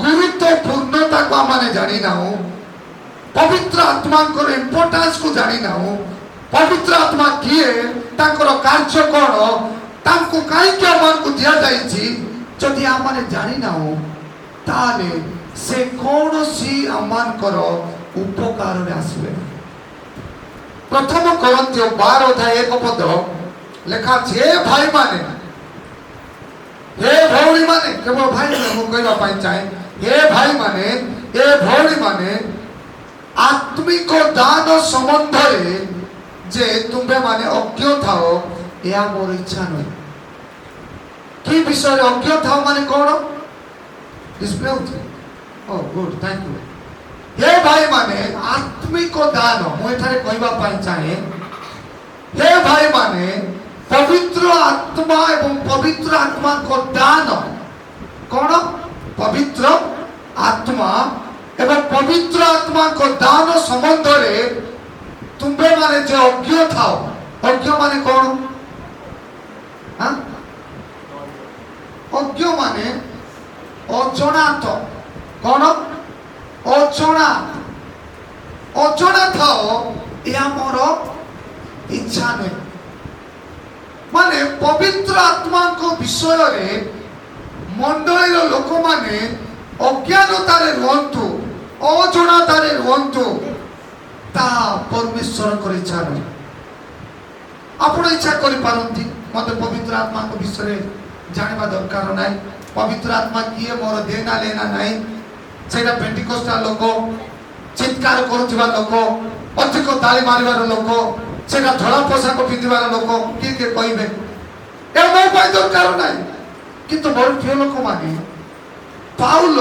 ଗୁରୁତ୍ୱପୂର୍ଣ୍ଣତାକୁ ଆମେ ଜାଣିନାହୁଁ, ପବିତ୍ର ଆତ୍ମାଙ୍କର ଇମ୍ପୋର୍ଟାନ୍ସକୁ ଜାଣିନାହୁଁ, ପବିତ୍ର ଆତ୍ମା କିଏ, ତାଙ୍କର କାର୍ଯ୍ୟ କ'ଣ, ତାଙ୍କୁ କାହିଁକି ଆମକୁ ଦିଆଯାଇଛି ଯଦି ଆମେ ଜାଣିନାହୁଁ, ତାହେଲେ ସେ କୌଣସି ଆମଙ୍କର ଉପକାରରେ ଆସିବେ ନାହିଁ। ପ୍ରଥମ କରନ୍ଥୀୟ 12:1 ଲେଖା ଅଛି, ହେ ଭାଇମାନେ, ହେ ଭଉଣୀମାନେ, କେବଳ ଭାଇ ମୁଁ କହିବା ପାଇଁ ଚାହେଁ, ହେ ଭାଇମାନେ, ହେ ଭଉଣୀମାନେ, ଆତ୍ମିକ ଦାନ ସମ୍ବନ୍ଧରେ ଯେ ତୁମ୍ଭେମାନେ ଅଜ୍ଞ ଥାଅ, ଏହା ମୋର ଇଚ୍ଛା ନୁହେଁ। କି ବିଷୟରେ ଅଜ୍ଞ ଥାଅ ମାନେ କ'ଣ? ଡିସପ୍ଲେ ହେଉଛି? ଓ ଗୁଡ୍, ଥ୍ୟାଙ୍କ ୟୁ। ହେ ଭାଇମାନେ, ଆତ୍ମିକ ଦାନ ମୁଁ ଏଠାରେ କହିବା ପାଇଁ ଚାହେଁ, ହେ ଭାଇମାନେ, ପବିତ୍ର ଆତ୍ମା ଏବଂ ପବିତ୍ର ଆତ୍ମାଙ୍କ ଦାନ କ'ଣ? ପବିତ୍ର ଆତ୍ମା ଏବଂ ପବିତ୍ର ଆତ୍ମାଙ୍କ ଦାନ ସମ୍ବନ୍ଧରେ ତୁମ୍ଭେମାନେ ଯେ ଅଜ୍ଞ ଥାଅ, ଅଜ୍ଞ ମାନେ କ'ଣ? ଅଜ୍ଞ ମାନେ ଅଜଣାତ, କ'ଣ? ଅଜଣା ଥାଅ, ଏହା ମୋର ଇଚ୍ଛା ନୁହେଁ। ମାନେ ପବିତ୍ର ଆତ୍ମାଙ୍କ ବିଷୟରେ ମଣ୍ଡଳୀର ଲୋକମାନେ ଅଜ୍ଞାନତାରେ ରୁହନ୍ତୁ, ଅଜଣାତାରେ ରୁହନ୍ତୁ, ତାହା ପରମେଶ୍ୱରଙ୍କର ଇଚ୍ଛା ନୁହେଁ। ଆପଣ ଇଚ୍ଛା କରିପାରନ୍ତି ମତେ ପବିତ୍ର ଆତ୍ମାଙ୍କ ବିଷୟରେ ଜାଣିବା ଦରକାର ନାହିଁ, ପବିତ୍ର ଆତ୍ମା କିଏ ମୋର ଦେନା ଲେନା ନାହିଁ, ସେଇଟା ପେଣ୍ଟିକୋଷ୍ଟାଲ ଲୋକ, ଚିତ୍କାର କରୁଥିବା ଲୋକ, ଅଧିକ ତାଳି ମାରିବାର ଲୋକ, ସେଇଟା ଧଳା ପୋଷାକ ପିନ୍ଧିବାର ଲୋକ, କିଏ କିଏ କହିବେ, ଏ ମୋ ପାଇଁ ଦରକାର ନାହିଁ। କିନ୍ତୁ ମୋର ପ୍ରିୟ ଲୋକମାନେ, ପାଉଲ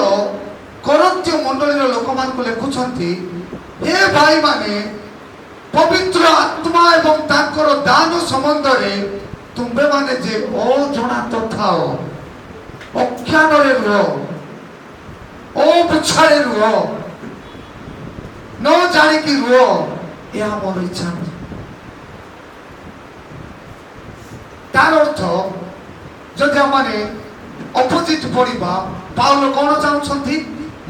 କରନ୍ଥୀୟ ମଣ୍ଡଳୀର ଲୋକମାନଙ୍କୁ ଲେଖୁଛନ୍ତି, ହେ ଭାଇମାନେ, ପବିତ୍ର ଆତ୍ମା ଏବଂ ତାଙ୍କର ଦାନ ସମ୍ବନ୍ଧରେ ତୁମ୍ଭେମାନେ ଯେ ଅଜଣାତ ଥାଅ, ଅଜ୍ଞାନରେ ରୁହ, ଅବୁଝାରେ ରୁହ, ନ ଜାଣିକି ରୁହ, ଏହା ମୋର ଇଚ୍ଛା ନୁହେଁ। ତାର ଅର୍ଥ ଯଦି ଆମେ ଅପୋଜିଟ୍ ପଢିବା, ପାଉଲ କ'ଣ ଚାହୁଁଛନ୍ତି?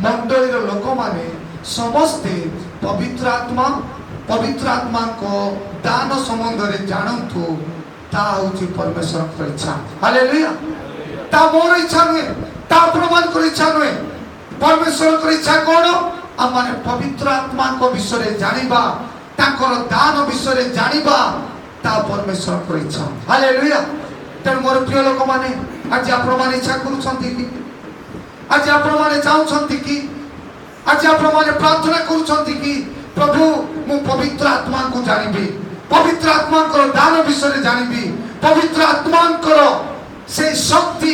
ମଣ୍ଡଳୀର ଲୋକମାନେ ସମସ୍ତେ ପବିତ୍ର ଆତ୍ମାଙ୍କ ଦାନ ସମ୍ବନ୍ଧରେ ଜାଣନ୍ତୁ, ତାହା ହେଉଛି ପରମେଶ୍ୱରଙ୍କର ଇଚ୍ଛା। ହାଲେଲୁୟା। ତା ମୋର ଇଚ୍ଛା ନୁହେଁ, ତା ଆପଣମାନଙ୍କର ଇଚ୍ଛା ନୁହେଁ। ପରମେଶ୍ୱରଙ୍କର ଇଚ୍ଛା କ'ଣ? ଆମେ ପବିତ୍ର ଆତ୍ମାଙ୍କ ବିଷୟରେ ଜାଣିବା, ତାଙ୍କର ଦାନ ବିଷୟରେ ଜାଣିବା, ତା ପରମେଶ୍ୱରଙ୍କର ଇଚ୍ଛା। ହାଲେଲୁୟା। ତେଣୁ ମୋର ପ୍ରିୟ ଲୋକମାନେ, ଆଜି ଆପଣମାନେ ଇଚ୍ଛା କରୁଛନ୍ତି କି? ଆଜି ଆପଣମାନେ ଚାହୁଁଛନ୍ତି କି? ଆଜି ଆପଣମାନେ ପ୍ରାର୍ଥନା କରୁଛନ୍ତି କି, ପ୍ରଭୁ ମୁଁ ପବିତ୍ର ଆତ୍ମାଙ୍କୁ ଜାଣିବି, ପବିତ୍ର ଆତ୍ମାଙ୍କର ଦାନ ବିଷୟରେ ଜାଣିବି, ପବିତ୍ର ଆତ୍ମାଙ୍କର সেই শক্তি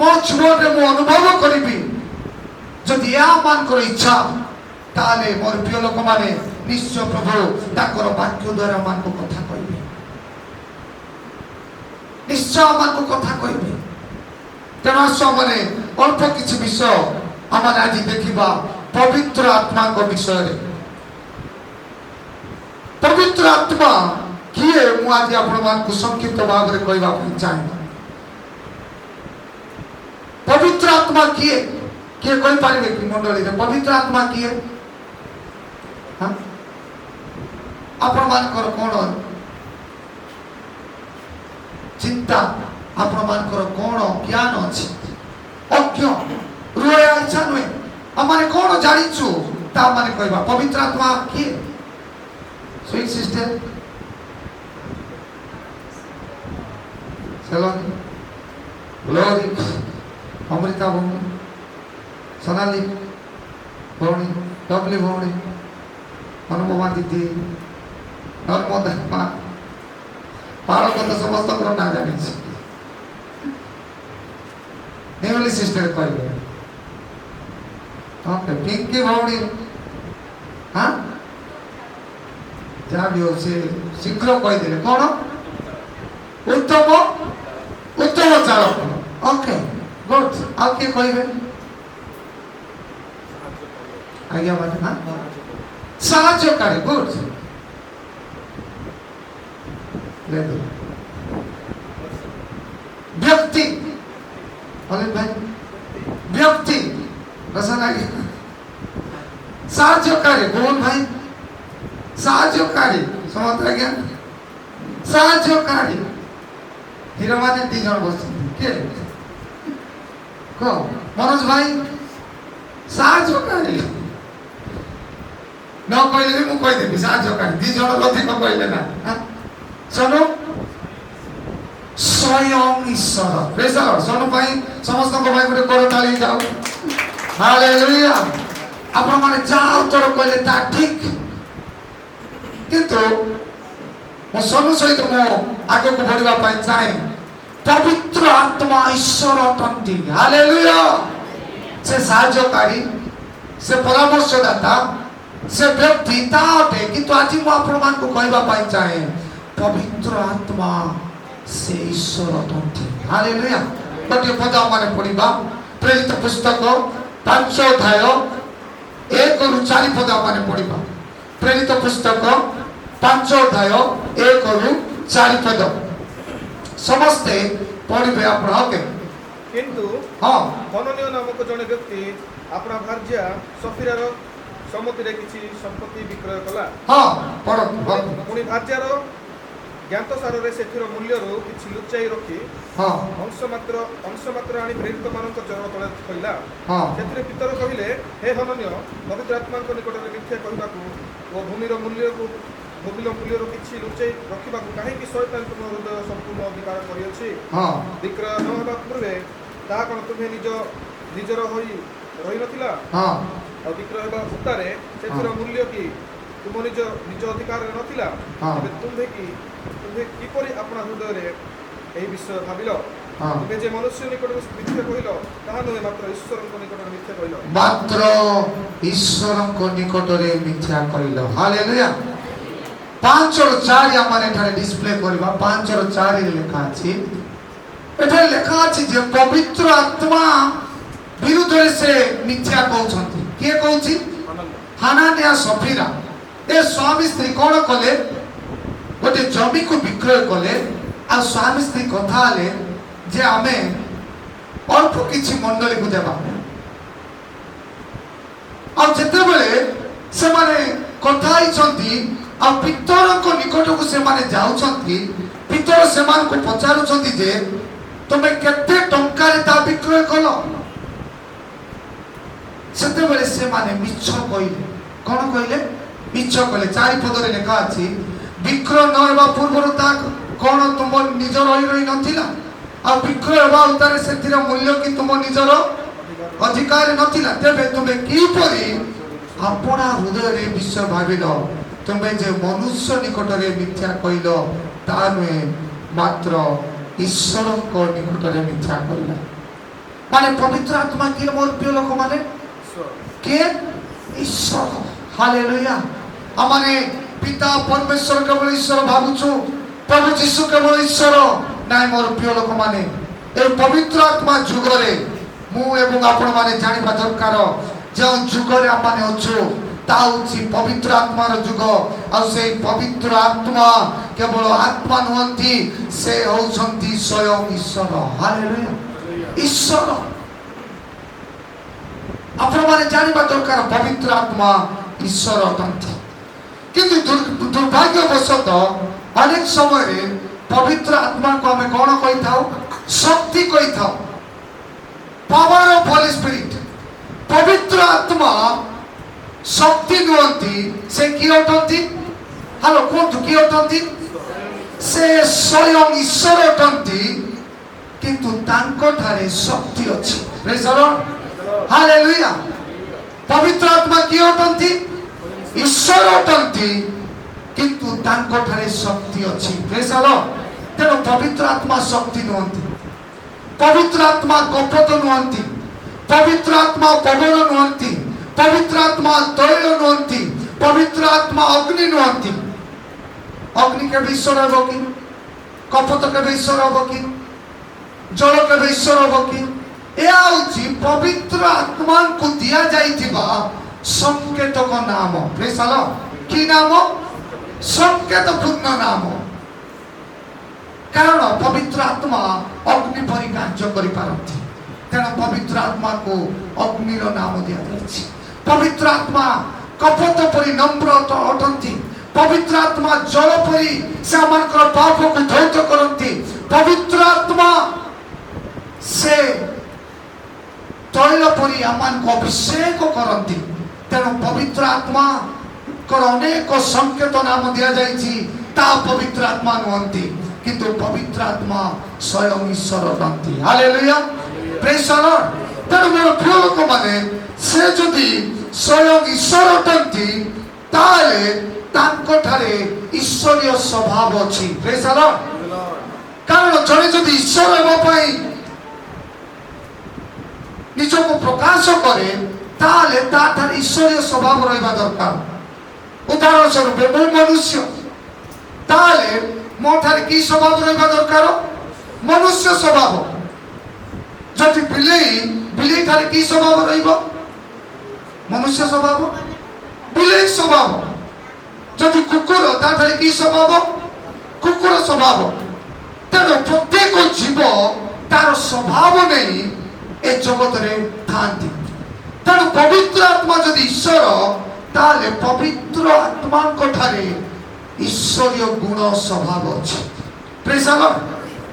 ମୋ ଜୀବନରେ ମୁଁ ଅନୁଭବ କରିବି ଯଦି ଏହା ମାନଙ୍କର ଇଚ୍ଛା ତାହେଲେ ମୋର ପ୍ରିୟ ଲୋକମାନେ ନିଶ୍ଚୟ ପ୍ରଭୁ ତାଙ୍କର ବାକ୍ୟ ଦ୍ୱାରା ମାନଙ୍କୁ କଥା କହିବେ, ନିଶ୍ଚୟ ମାନଙ୍କୁ କଥା କହିବେ। ତେଣୁ ମାନେ ଅଳ୍ପ କିଛି ବିଷୟ ଆମେ ଆଜି ଦେଖିବା ପବିତ୍ର ଆତ୍ମାଙ୍କ ବିଷୟରେ। ପବିତ୍ର ଆତ୍ମା କିଏ ମୁଁ ଆଜି ଆପଣମାନଙ୍କୁ ସଂକ୍ଷିପ୍ତ ଭାବରେ କହିବା ପାଇଁ ଚାହେଁ। ପବିତ୍ର ଆତ୍ମା କିଏ କିଏ କହିପାରିବେ କି ମଣ୍ଡଳୀରେ ପବିତ୍ର ଆତ୍ମା କିଏ? ଆପଣ ମାନଙ୍କର କଣ ଚିନ୍ତା, ଆପଣ ମାନଙ୍କର କଣ ଜ୍ଞାନ ଅଛି? ଅଜ୍ଞ ରୁହ ଇଚ୍ଛା ନୁହେଁ, ଆମେ କଣ ଜାଣିଛୁ ତା ମାନେ କହିବା। ପବିତ୍ର ଆତ୍ମା କିଏ? ସୁଇଟ୍ ସିଷ୍ଟର ସେଲନି, ଗ୍ଲୋରି, ଅମୃତା ଭଉଣୀ, সোনালী ভৌণী, ডবলি ভৌণী, অনুপমা দিদি, নর্মদা মা, পারকত সমস্তଙ୍କର ନାଁ ଜାଣିଛି। ନେଉଲି ସିଷ୍ଟର କହିବେ। ଓକେ, ପିଙ୍କି ଭଉଣୀ, ହଁ ଯାହା ବି ହଉ ସେ ଶୀଘ୍ର କହିଦେଲେ। କ'ଣ? ଉତ୍ତମ ଉତ୍ତମ ଚାଳକ। Okay good. ଆଉ କିଏ କହିବେ? ଆଜ୍ଞା ମାନେ ସାହାଯ୍ୟକାରୀ। ଗୁଡ୍। ବ୍ୟକ୍ତି ଭାଇ, ବ୍ୟକ୍ତି ସାହାଯ୍ୟକାରୀ। ବୋଲ ଭାଇ, ସାହାଯ୍ୟକାରୀ। ସମସ୍ତେ ଆଜ୍ଞା ସାହାଯ୍ୟକାରୀ। ହିରୋ ମାନେ 2 ଜଣ ବସିଛନ୍ତି। କିଏ କହ? ମନୋଜ ଭାଇ ସାହାଯ୍ୟକାରୀ। ନ କହିଲେ ବି ମୁଁ କହିଦେବି ସାହାଯ୍ୟକାରୀ। 2 ଜଣ ଅଧିକ କହିଲେ ନା। ଶୁଣୁ, ସ୍ୱୟଂ ଈଶ୍ୱର। ପ୍ରେଜ୍ ଦ ଲର୍ଡ। ଶୁଣୁ ପାଇଁ ସମସ୍ତଙ୍କ ପାଇଁ ଗୋଟେ କରତାଳି ଯାଉ। ହାଲେଲୁୟା। ଆପଣ ମାନେ ଯାହା ଉତ୍ତର କହିଲେ ତା ଠିକ, କିନ୍ତୁ ମୁଁ ସନୁ ସହିତ ମୁଁ ଆଗକୁ ବଢିବା ପାଇଁ ଚାହେଁ। ପବିତ୍ର ଆତ୍ମା ଈଶ୍ୱର ଅଟନ୍ତି। ହାଲେଲୁୟା। ସେ ସାହାଯ୍ୟକାରୀ, ସେ ପରାମର୍ଶଦାତା, ସେ ବ୍ୟକ୍ତି ତା ଅଟେ। କିନ୍ତୁ ଆଜି ମୁଁ ଆପଣମାନଙ୍କୁ କହିବା ପାଇଁ ଚାହେଁ ପବିତ୍ର ଆତ୍ମା ସେ ଈଶ୍ୱର ଅଟନ୍ତି। ହାଲେଲୁୟା। ଗୋଟିଏ ପଦ ମାନେ ପଢିବା ପ୍ରେରିତ ପୁସ୍ତକ 5 ଅଧ୍ୟାୟ 1ରୁ 4 ପଦ ମାନେ ପଢିବା। ପ୍ରେରିତ ପୁସ୍ତକ 5 ଅଧ୍ୟାୟ 1ରୁ 4 ପଦ ସମସ୍ତେ ପଢିବେ ଆପଣ। ଓକେ। କିନ୍ତୁ ହନନୀୟ ନାମକ ଜଣେ ବ୍ୟକ୍ତି ଆପଣା ଭାର୍ଯ୍ୟା ସଫିରାର ସମ୍ମତିରେ କିଛି ସମ୍ପତ୍ତି ବିକ୍ରୟ କଲା। ପୁଣି ଭାର୍ଯ୍ୟାର ଜ୍ଞାତସାରରେ ସେଥିର ମୂଲ୍ୟରୁ କିଛି ଲୁଚାଇ ରଖି ଅଂଶ ମାତ୍ର ଆଣି ପ୍ରେରିତମାନଙ୍କ ଚରଣ ତଳେ ଥୋଇଲା। ସେଥିରେ ପିତର କହିଲେ, ହେ ହନନୀୟ, ପବିତ୍ର ଆତ୍ମାଙ୍କ ନିକଟରେ ମିଥ୍ୟା କହିବାକୁ ଓ ଭୂମିର ମୂଲ୍ୟରୁ କିଛି ଲୁଚାଇ ରଖିବାକୁ କାହିଁକି ଶୟତାନ ତୁମ ହୃଦୟ ସମ୍ପୂର୍ଣ୍ଣ ଅଧିକାର କରିଅଛି? ବିକ୍ରୟ ନ ହେବା ପୂର୍ବେ ତାହା କ'ଣ ତୁମେ ନିଜର ହୋଇ ରହିନଥିଲା? ଆଉ ବିକ୍ରୟ ହେବା ଉତ୍ତାରେ ସେଥିର ମୂଲ୍ୟ କି ତୁମ ନିଜ ଅଧିକାରରେ ନଥିଲା? ତେବେ ତୁମ୍ଭେ କିପରି ଆପଣା ହୃଦୟରେ ଏହି ବିଷୟ ଭାବିଲ? ତୁମେ ଯେ ମନୁଷ୍ୟ ନିକଟରେ ମିଥ୍ୟା କହିଲ ତାହା ନୁହେଁ, ମାତ୍ର ଈଶ୍ୱରଙ୍କ ନିକଟରେ ମିଥ୍ୟା କହିଲ। ମାତ୍ର ଈଶ୍ୱରଙ୍କ ନିକଟରେ ମିଥ୍ୟା କହିଲ। ହାଲେଲୁୟା। 5ରୁ 4 ଆମେ ଏଠାରେ ଡିସପ୍ଲେ କରିବା। 5ରୁ 4 ଲେଖା ଅଛି। ଏଠାରେ ଲେଖା ଅଛି ଯେ ପବିତ୍ର ଆତ୍ମା ବିରୁଦ୍ଧରେ ସେ ମିଥ୍ୟା କହୁଛନ୍ତି। କିଏ କହୁଛି? ହାନାନିଆ ସଫିରା। ଏ ସ୍ୱାମୀ ସ୍ତ୍ରୀ କ'ଣ କଲେ? ଗୋଟେ ଜମିକୁ ବିକ୍ରୟ କଲେ। ଆଉ ସ୍ୱାମୀ ସ୍ତ୍ରୀ କଥା ହେଲେ ଯେ ଆମେ ଅଳ୍ପ କିଛି ମଣ୍ଡଳୀକୁ ଦେବା। ଆଉ ଯେତେବେଳେ ସେମାନେ କଥା ହେଇଛନ୍ତି ଆଉ ପିତରଙ୍କ ନିକଟକୁ ସେମାନେ ଯାଉଛନ୍ତି, ପିତର ସେମାନଙ୍କୁ ପଚାରୁଛନ୍ତି ଯେ ତୁମେ କେତେ ଟଙ୍କାରେ ତା ବିକ୍ରୟ କଲ? ସେତେବେଳେ ସେମାନେ ମିଛ କହିଲେ। କ'ଣ କହିଲେ? ମିଛ କହିଲେ। 4 ପଦରେ ଲେଖା ଅଛି, ବିକ୍ରୟ ନ ହେବା ପୂର୍ବରୁ ତା କ'ଣ ତୁମ ନିଜର ରହି ନଥିଲା? ଆଉ ବିକ୍ରୟ ହେବା ଉତ୍ତାରେ ସେଥିର ମୂଲ୍ୟ କି ତୁମ ନିଜର ଅଧିକାର ନଥିଲା? ତେବେ ତୁମେ କିପରି ଆପଣା ହୃଦୟରେ ବିଷୟ ଭାବିଲ? ତୁମେ ଯେ ମନୁଷ୍ୟ ନିକଟରେ ମିଥ୍ୟା କହିଲ ତା ନୁହେଁ, ମାତ୍ର ଈଶ୍ୱରଙ୍କ ନିକଟରେ ମିଥ୍ୟା କହିଲ। মানে পবিত্র আত্মা কিଏ ମୋର প্রিয় ଲୋକମାନେ କିଏ ଈଶ୍ୱର ହାଲେଲୁୟା ଆମମାନେ ପିତା ପରମେଶ୍ୱର କେବଳ ଈଶ୍ୱର ଭାବୁଛୁ ପ୍ରଭୁ ଯୀଶୁ କେବଳ ଈଶ୍ୱର ନାଇଁ ମୋର ପ୍ରିୟ ଲୋକମାନେ এই পবিত্র আত্মা যুগরে ମୁଁ ଏବଂ ଆପଣମାନେ ଜାଣିବା ଦରକାର ଯେଉଁ ଯୁଗରେ ଆମମାନେ ଅଛୁ ତା ହେଉଛି ପବିତ୍ର ଆତ୍ମାର ଯୁଗ ଆଉ ସେଇ ପବିତ୍ର ଆତ୍ମା କେବଳ ଆତ୍ମା ନୁହନ୍ତି ସେ ହେଉଛନ୍ତି ସ୍ୱୟଂ ଈଶ୍ୱର ହାଲେଲୁୟା ଈଶ୍ୱର ଆପଣମାନେ ଜାଣିବା ଦରକାର ପବିତ୍ର ଆତ୍ମା ଈଶ୍ୱର ଅଟନ୍ତି କିନ୍ତୁ ଦୁର୍ଭାଗ୍ୟବଶତଃ ଅନେକ ସମୟରେ ପବିତ୍ର ଆତ୍ମାକୁ ଆମେ କ'ଣ କହିଥାଉ ଶକ୍ତି କହିଥାଉ ପାୱାର ଅଫ୍ ହୋଲି ସ୍ପିରିଟ ପବିତ୍ର ଆତ୍ମା ଶକ୍ତି ନୁହନ୍ତି ସେ କିଏ ଅଟନ୍ତି ହ୍ୟାଲୋ କୁହନ୍ତୁ କିଏ ଅଟନ୍ତି ସେ ସ୍ୱୟଂ ଈଶ୍ୱର ଅଟନ୍ତି କିନ୍ତୁ ତାଙ୍କଠାରେ ଶକ୍ତି ଅଛି ହାଲେଲୁୟା ପବିତ୍ର ଆତ୍ମା କିଏ ଅଟନ୍ତି ଈଶ୍ୱର ଅଟନ୍ତି କିନ୍ତୁ ତାଙ୍କଠାରେ ଶକ୍ତି ଅଛି ତେଣୁ ପବିତ୍ର ଆତ୍ମା ଶକ୍ତି ନୁହନ୍ତି ପବିତ୍ର ଆତ୍ମା କପଟ ନୁହନ୍ତି ପବିତ୍ର ଆତ୍ମା ପବନ ନୁହନ୍ତି ପବିତ୍ର ଆତ୍ମା ତୈଳ ନୁହନ୍ତି ପବିତ୍ର ଆତ୍ମା ଅଗ୍ନି ନୁହନ୍ତି ଅଗ୍ନି କେବେ ଈଶ୍ୱର ହେବ କି କପଟ କେବେ ଈଶ୍ୱର ହେବ କି ଜଳ କେବେ ଈଶ୍ୱର ହେବ କି ଏହା ହେଉଛି ପବିତ୍ର ଆତ୍ମାଙ୍କୁ ଦିଆଯାଇଥିବା ସଂକେତକ ନାମ କି ନାମ ସଂକେତପୂର୍ଣ୍ଣ ନାମ କାରଣ ପବିତ୍ର ଆତ୍ମା ଅଗ୍ନି ପରି କାର୍ଯ୍ୟ କରିପାରନ୍ତି ତେଣୁ ପବିତ୍ର ଆତ୍ମାକୁ ଅଗ୍ନିର ନାମ ଦିଆଯାଇଛି ପବିତ୍ର ଆତ୍ମା କପଟ ପରି ନମ୍ର ଅଟନ୍ତି ପବିତ୍ର ଆତ୍ମା ଜଳ ପରି ସେମାନଙ୍କର ପାପକୁ ଧୌତ କରନ୍ତି ପବିତ୍ର ଆତ୍ମା ସେ ତୈଳ ପରି ଆମମାନଙ୍କୁ ଅଭିଷେକ କରନ୍ତି ତେଣୁ ପବିତ୍ର ଆତ୍ମାଙ୍କର ଅନେକ ସଂକେତ ନାମ ଦିଆଯାଇଛି ତାହା ପବିତ୍ର ଆତ୍ମା ନୁହନ୍ତି କିନ୍ତୁ ପବିତ୍ର ଆତ୍ମା ସ୍ୱୟଂ ଈଶ୍ୱର ଅଟନ୍ତି ହାଲେଲୁୟା ପ୍ରେଜ୍ ଦ ଲର୍ଡ ତେଣୁ ମୋର ପ୍ରିୟ ଲୋକମାନେ ସେ ଯଦି ସ୍ୱୟଂ ଈଶ୍ୱର ଅଟନ୍ତି ତାହେଲେ ତାଙ୍କଠାରେ ଈଶ୍ୱରୀୟ ସ୍ୱଭାବ ଅଛି ପ୍ରେଜ୍ ଦ ଲର୍ଡ କାରଣ ଜଣେ ଯଦି ଈଶ୍ୱର ହେବା ପାଇଁ ନିଜକୁ ପ୍ରକାଶ କରେ ତାହେଲେ ତାଠାରେ ଈଶ୍ୱରୀୟ ସ୍ୱଭାବ ରହିବା ଦରକାର ଉଦାହରଣ ସ୍ୱରୂପ ମୁଁ ମନୁଷ୍ୟ ତାହେଲେ ମୋ ଠାରେ କି ସ୍ୱଭାବ ରହିବା ଦରକାର ମନୁଷ୍ୟ ସ୍ୱଭାବ ଯଦି ବିଲେଇ ଠାରେ କି ସ୍ୱଭାବ ରହିବ ମନୁଷ୍ୟ ସ୍ୱଭାବ ବିଲେଇ ସ୍ୱଭାବ ଯଦି କୁକୁର ତା ଠାରେ କି ସ୍ୱଭାବ କୁକୁର ସ୍ୱଭାବ ତେଣୁ ପ୍ରତ୍ୟେକ ଜୀବ ତାର ସ୍ୱଭାବ ନେଇ ଏ ଜଗତରେ ଥାନ୍ତି ତେଣୁ ପବିତ୍ର ଆତ୍ମା ଯଦି ଈଶ୍ୱର ତାହେଲେ ପବିତ୍ର ଆତ୍ମାଙ୍କ ଠାରେ ଈଶ୍ୱରୀୟ ଗୁଣ ସ୍ୱଭାବ ଅଛି ପ୍ରେଜ୍ ଦ ଲର୍ଡ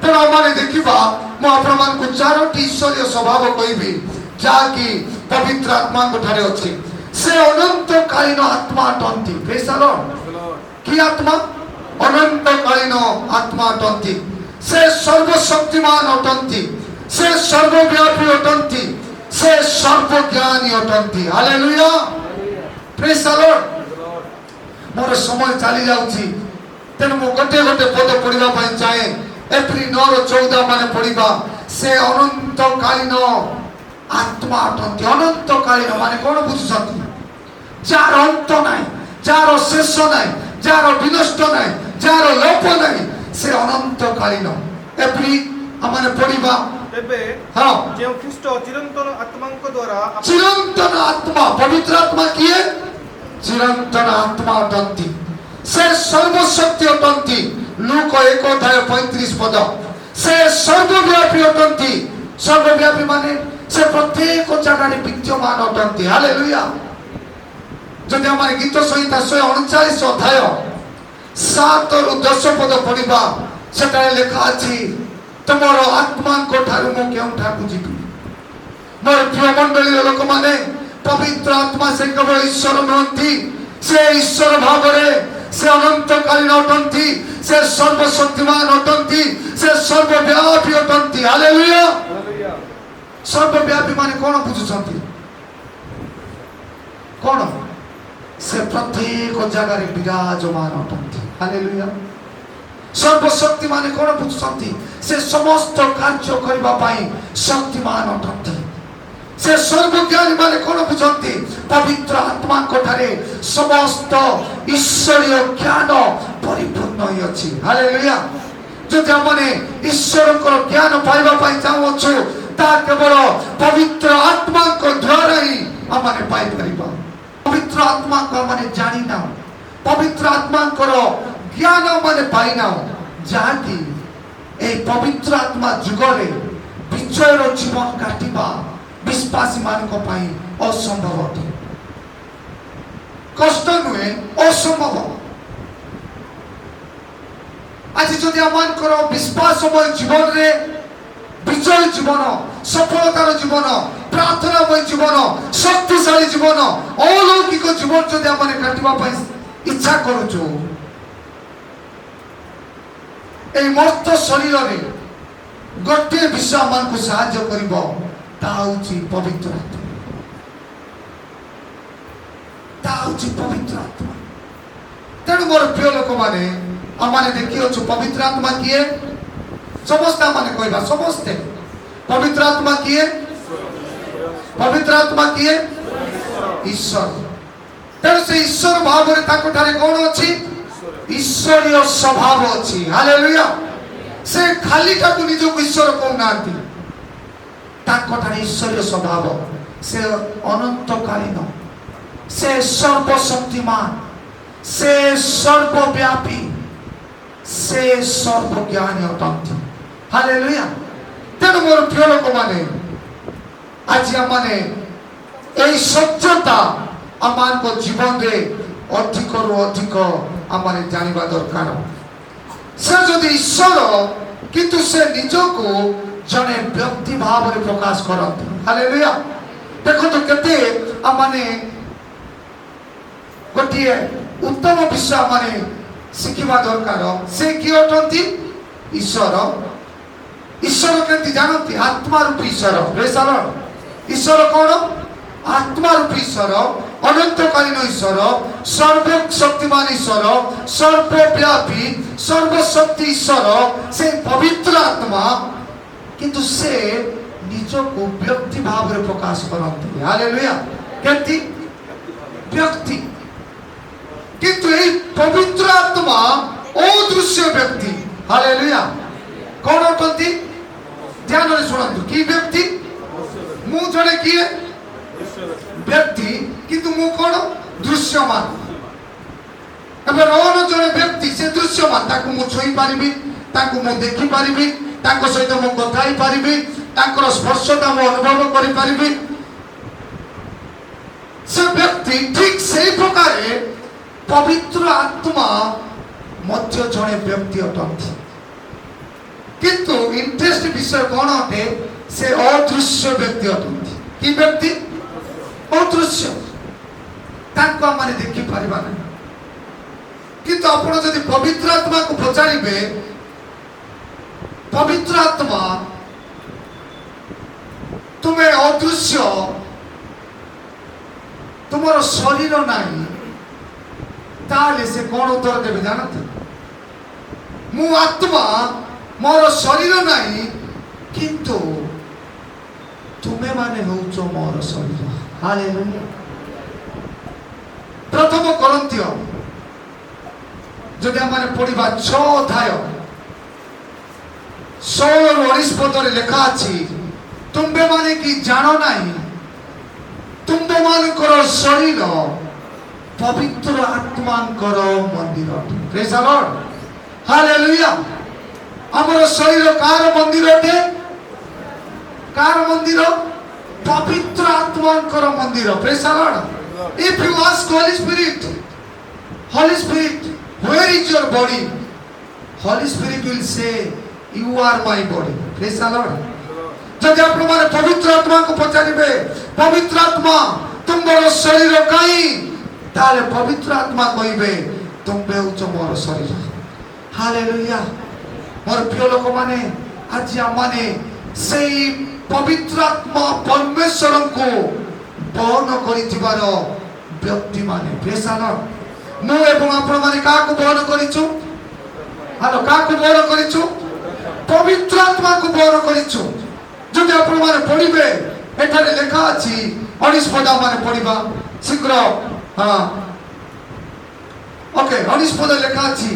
ତେଣୁ ଆମମାନେ ଦେଖିବା ମୁଁ ଆପଣମାନଙ୍କୁ 4ଟି ଈଶ୍ୱରୀୟ ସ୍ୱଭାବ କହିବି ଯାହାକି ପବିତ୍ର ଆତ୍ମାଙ୍କ ଠାରେ ଅଛି ସେ ଅନନ୍ତକାଳୀନ ଆତ୍ମା ଅଟନ୍ତି ପ୍ରେଜ୍ ଦ ଲର୍ଡ କି ଆତ୍ମା ଅନନ୍ତକାଳୀନ ଆତ୍ମା ଅଟନ୍ତି ସେ ସର୍ବଶକ୍ତିମାନ ଅଟନ୍ତି ସେ ସର୍ବବ୍ୟାପୀ ଅଟନ୍ତି ସେ ସର୍ବଜ୍ଞାନୀ ଅଟନ୍ତି ହାଲେଲୁୟା ପ୍ରେଜ୍ ଦ ଲର୍ଡ ମୋର ସମୟ ଚାଲି ଯାଉଛି ତେଣୁ ମୁଁ ଗୋଟେ ପଦ ପଢିବା ପାଇଁ ଚାହେଁ ଏପ୍ରିଲ 9:14 ମାନେ ପଢିବା ସେ ଅନନ୍ତକାଳୀନ ଆତ୍ମା ଅଟନ୍ତି ଅନନ୍ତକାଳୀନ ମାନେ କ'ଣ ବୁଝୁଛନ୍ତି ଯାହାର ଅନ୍ତ ନାହିଁ ଯାହାର ଶେଷ ନାହିଁ ଯାହାର ବିନଷ୍ଟ ନାହିଁ ଯାହାର ଲୋପ ନାହିଁ ସେ ଅନନ୍ତକାଳୀନ ଏପ୍ରିଲ ଆମମାନେ ପଢିବା ତେବେ ହଁ ଯେଉଁ ଖ୍ରୀଷ୍ଟ ଚିରନ୍ତନ ଆତ୍ମାଙ୍କ ଦ୍ୱାରା ଚିରନ୍ତନ ଆତ୍ମା ପବିତ୍ର ଆତ୍ମା କିଏ ଚିରନ୍ତନ ଆତ୍ମା ଅଟନ୍ତି ସେ ସର୍ବଶକ୍ତି ଅଟନ୍ତି ଲୁକ 1:35 ପଦ ସେ ସର୍ବବ୍ୟାପୀ ଅଟନ୍ତି ସର୍ବବ୍ୟାପୀ ମାନେ ସେ ପ୍ରତ୍ୟେକ ଜାଗାରେ ବିଦ୍ୟମାନ ଅଟନ୍ତି ହାଲେଲୁୟା ଯଦି ଆମର ଗୀତ ସଂହିତା 139 ଅଧ୍ୟାୟ 7-10 ପଦ ପଢିବା ସେଠାରେ ଲେଖା ଅଛି ତୁମର ଆତ୍ମାଙ୍କ ଠାରୁ ମୁଁ କେଉଁଠାକୁ ଯିବି ମୋର ପ୍ରିୟ ମଣ୍ଡଳୀର ଲୋକମାନେ ପବିତ୍ର ଆତ୍ମା ସେ କେବଳ ଈଶ୍ୱର ନୁହନ୍ତି ସେ ଈଶ୍ୱର ଭାବରେ ସେ ଅନନ୍ତକାଳୀନ ଅଟନ୍ତି ସେ ସର୍ବଶକ୍ତିମାନ ଅଟନ୍ତି ସେ ସର୍ବବ୍ୟାପୀ ଅଟନ୍ତି ହାଲେଲୁୟା ସର୍ବବ୍ୟାପୀ ମାନେ କ'ଣ ବୁଝୁଛନ୍ତି କ'ଣ ସେ ପ୍ରତ୍ୟେକ ଜାଗାରେ ବିରାଜମାନ ଅଟନ୍ତି ହାଲେଲୁୟା ସର୍ବଶକ୍ତି ମାନେ କଣ ବୁଝୁଛନ୍ତି? ସେ ସମସ୍ତ କାର୍ଯ୍ୟ କରିବା ପାଇଁ ଶକ୍ତିମାନ ଅଟନ୍ତି। ସେ ସର୍ବଜ୍ଞାନୀ ମାନେ କଣ ବୁଝନ୍ତି? ପବିତ୍ର ଆତ୍ମାଙ୍କ ଠାରେ ସମସ୍ତ ଈଶ୍ୱରୀୟ ଜ୍ଞାନ ପରିପୂର୍ଣ୍ଣ ହୋଇଅଛି। ହାଲେଲୁୟା। ଯଦି ଆମେ ଈଶ୍ୱରଙ୍କର ଜ୍ଞାନ ପାଇବା ପାଇଁ ଚାହୁଁଅଛୁ, ତାହା କେବଳ ପବିତ୍ର ଆତ୍ମାଙ୍କ ଦ୍ୱାରା ହିଁ ଆମେ ପାଇପାରିବା। ପବିତ୍ର ଆତ୍ମାଙ୍କୁ ଆମେ ଜାଣିନାହୁଁ, ପବିତ୍ର ଆତ୍ମାଙ୍କର ଜ୍ଞାନ ମାନେ ପାଇନାହୁଁ, ଯାହାକି এই ପବିତ୍ର ଆତ୍ମା ଯୁଗରେ ବିଜୟର ଜୀବନ କାଟିବା ବିଶ୍ୱାସୀ ମାନଙ୍କ ପାଇଁ ଅସମ୍ଭବ ଅଟେ। କଷ୍ଟ ନୁହେଁ, ଅସମ୍ଭବ। ଆଜି ଯଦି ଆମମାନଙ୍କର ବିଶ୍ୱାସମୟ ଜୀବନରେ ବିଜୟ ଜୀବନ, ସଫଳତାର ଜୀବନ, ପ୍ରାର୍ଥନାମୟ ଜୀବନ, ଶକ୍ତିଶାଳୀ ଜୀବନ, ଅଲୌକିକ ଜୀବନ ଯଦି ଆମେ କାଟିବା ପାଇଁ ଇଚ୍ଛା କରୁଛୁ, এই মর্ত শরীরে গোটিয়ে বিষয় আমাকে সাহায্য করিব, তা হচ্ছে পবিত্র আত্মা। তা হচ্ছে পবিত্র আত্মা। তেণু মোর প্রিয় লোক মানে আমাকে দেখিଅଛୁ পবিত্র আত্মা কিয়ে? সমস্তে আমাকে কইবা, সমস্তে পবিত্র আত্মা কিয়ে? পবিত্র আত্মা কিয়ে? ঈশ্বর। তেণু সে ঈশ্বর ভাବରେ ତାଙ୍କ ଠାରେ କଣ ଅଛି? ଈଶ୍ୱରୀୟ ସ୍ୱଭାବ ଅଛି। ହାଲେଲୁୟା। ସେ ଖାଲିଟାକୁ ନିଜକୁ ଈଶ୍ୱର କହୁନାହାନ୍ତି, ତାଙ୍କଠାରେ ଈଶ୍ୱରୀୟ ସ୍ୱଭାବ। ସେ ଅନନ୍ତକାଳୀନ, ସେ ସର୍ବଶକ୍ତିମାନ, ସେ ସର୍ବବ୍ୟାପୀ, ସେ ସର୍ବଜ୍ଞାନୀ ଅଟନ୍ତି। ହାଲେଲୁୟା। ତେଣୁ ମୋର ପ୍ରିୟ ଲୋକମାନେ, ଆଜି ଆମମାନେ এই ସତ୍ୟତା ଆମମାନଙ୍କ ଜୀବନରେ ଅଧିକରୁ ଅଧିକ ଆମେ ଜାଣିବା ଦରକାର। ସେ ଯଦି ଈଶ୍ୱର, କିନ୍ତୁ ସେ ନିଜକୁ ଜଣେ ବ୍ୟକ୍ତି ଭାବରେ ପ୍ରକାଶ କରନ୍ତି। ହାଲେଲୁୟା। ଦେଖନ୍ତୁ କେତେ ଆମେ ଗୋଟିଏ ଉତ୍ତମ ବିଷୟ ଆମେ ଶିଖିବା ଦରକାର। ସେ କିଏ ଅଟନ୍ତି? ଈଶ୍ୱର। ଈଶ୍ୱର କେମିତି ଜାଣନ୍ତି? ଆତ୍ମା ରୂପୀ ଈଶ୍ୱର। ଈଶ୍ୱର କଣ? ଆତ୍ମା ରୂପୀ ଈଶ୍ୱର, ଅନନ୍ତକାଳୀନ ଈଶ୍ୱର, ସର୍ବଶକ୍ତିମାନ ଈଶ୍ୱର, ସର୍ବବ୍ୟାପୀ, ସର୍ବଶକ୍ତି ଈଶ୍ୱର, ସେ ପବିତ୍ର ଆତ୍ମା। କିନ୍ତୁ ସେ ନିଜକୁ ବ୍ୟକ୍ତି ଭାବରେ ପ୍ରକାଶ କରନ୍ତି। ହାଲେଲୁୟା। କେମିତି? ବ୍ୟକ୍ତି। କିନ୍ତୁ এই ପବିତ୍ର ଆତ୍ମା ଅଦୃଶ୍ୟ ବ୍ୟକ୍ତି। ହାଲେଲୁୟା। କଣ ଅଟନ୍ତି? ଧ୍ୟାନରେ ଶୁଣନ୍ତୁ। କି ବ୍ୟକ୍ତି? ମୁଁ ଜଣେ କିଏ? ବ୍ୟକ୍ତି, କିନ୍ତୁ ମୁଁ କଣ? ଦୃଶ୍ୟମାନ। ଏବେ ରୋହନ ଜଣେ ବ୍ୟକ୍ତି, ସେ ଦୃଶ୍ୟମାନ। ତାକୁ ମୁଁ ଛୁଇଁ ପାରିବି, ତାକୁ ମୁଁ ଦେଖିପାରିବି, ତାଙ୍କ ସହିତ ମୁଁ କଥା ହେଇପାରିବି, ତାଙ୍କର ସ୍ପର୍ଶତା ମୁଁ ଅନୁଭବ କରିପାରିବି। ସେ ବ୍ୟକ୍ତି ଠିକ ସେଇ ପ୍ରକାରେ ପବିତ୍ର ଆତ୍ମା ମଧ୍ୟ ଜଣେ ବ୍ୟକ୍ତି ଅଟନ୍ତି। କିନ୍ତୁ ଇଣ୍ଟରେଷ୍ଟ ବିଷୟ କଣ ଅଟେ? ସେ ଅଦୃଶ୍ୟ ବ୍ୟକ୍ତି ଅଟନ୍ତି। କି ବ୍ୟକ୍ତି? ଅଦୃଶ୍ୟ। ତାଙ୍କୁ ଆମେ ଦେଖିପାରିବା ନାହିଁ। କିନ୍ତୁ ଆପଣ ଯଦି ପବିତ୍ର ଆତ୍ମାକୁ ପଚାରିବେ, ପବିତ୍ର ଆତ୍ମା ତୁମେ ଅଦୃଶ୍ୟ, ତୁମର ଶରୀର ନାହିଁ, ତାହେଲେ ସେ କଣ ଉତ୍ତର ଦେବେ ଜାଣନ୍ତି? ମୁଁ ଆତ୍ମା, ମୋର ଶରୀର ନାହିଁ, କିନ୍ତୁ ତୁମେ ମାନେ ହେଉଛ ମୋର ଶରୀର। ହାଲେଲୁୟା। ପ୍ରଥମ କରନ୍ଥୀୟ ଯଦି ଆମେ ପଢିବା 6 ଅଧ୍ୟାୟ 16ରୁ 19 ପଦରେ ଲେଖା ଅଛି, ତୁମେ ମାନେ କି ଜାଣ ନାହିଁ, ତୁମେ ମାନଙ୍କର ଶରୀର ପବିତ୍ର ଆତ୍ମାଙ୍କର ମନ୍ଦିର। ପ୍ରେଜ୍ ଦ ଲର୍ଡ। ହାଲେଲୁୟା। ଆମର ଶରୀର କାହାର ମନ୍ଦିର ଅଟେ? କାହାର ମନ୍ଦିର? ପବିତ୍ର ଆତ୍ମାଙ୍କର ମନ୍ଦିର। ପ୍ରେଜ୍ ଦ Lord. If you ask Holy Spirit, where is your body? Holy Spirit will say, you are my body. Praise the Lord. ଯଦି ଆପଣମାନେ ପବିତ୍ର ଆତ୍ମାକୁ ପଚାରିବେ, ପବିତ୍ର ଆତ୍ମା ତୁମର ଶରୀର କାହିଁ, ତାହେଲେ ପବିତ୍ର ଆତ୍ମା କହିବେ, ତୁମେ ହେଉଛ ମୋର ଶରୀର। ହାଲେଲୁୟା। ମୋର ପ୍ରିୟ ଲୋକମାନେ, ଆଜି ଆମମାନେ ସେଇ ପବିତ୍ର ଆତ୍ମା ପରମେଶ୍ୱରଙ୍କୁ ବହନ କରିଥିବାର ବ୍ୟକ୍ତିମାନେ। ପ୍ରେଜ୍ ଦ ଲର୍ଡ। ମୁଁ ଏବଂ ଆପଣମାନେ କାହାକୁ ବହନ କରିଛୁ? ହାଲୋ କାହାକୁ ବହନ କରିଛୁ? ପବିତ୍ର ଆତ୍ମାକୁ ବହନ କରିଛୁ। ଯଦି ଆପଣମାନେ ପଢିବେ ଏଠାରେ ଲେଖା ଅଛି 19 ପଦ ମାନେ ପଢିବା ଶୀଘ୍ର। ହଁ ଓକେ 19 ପଦ ଲେଖା ଅଛି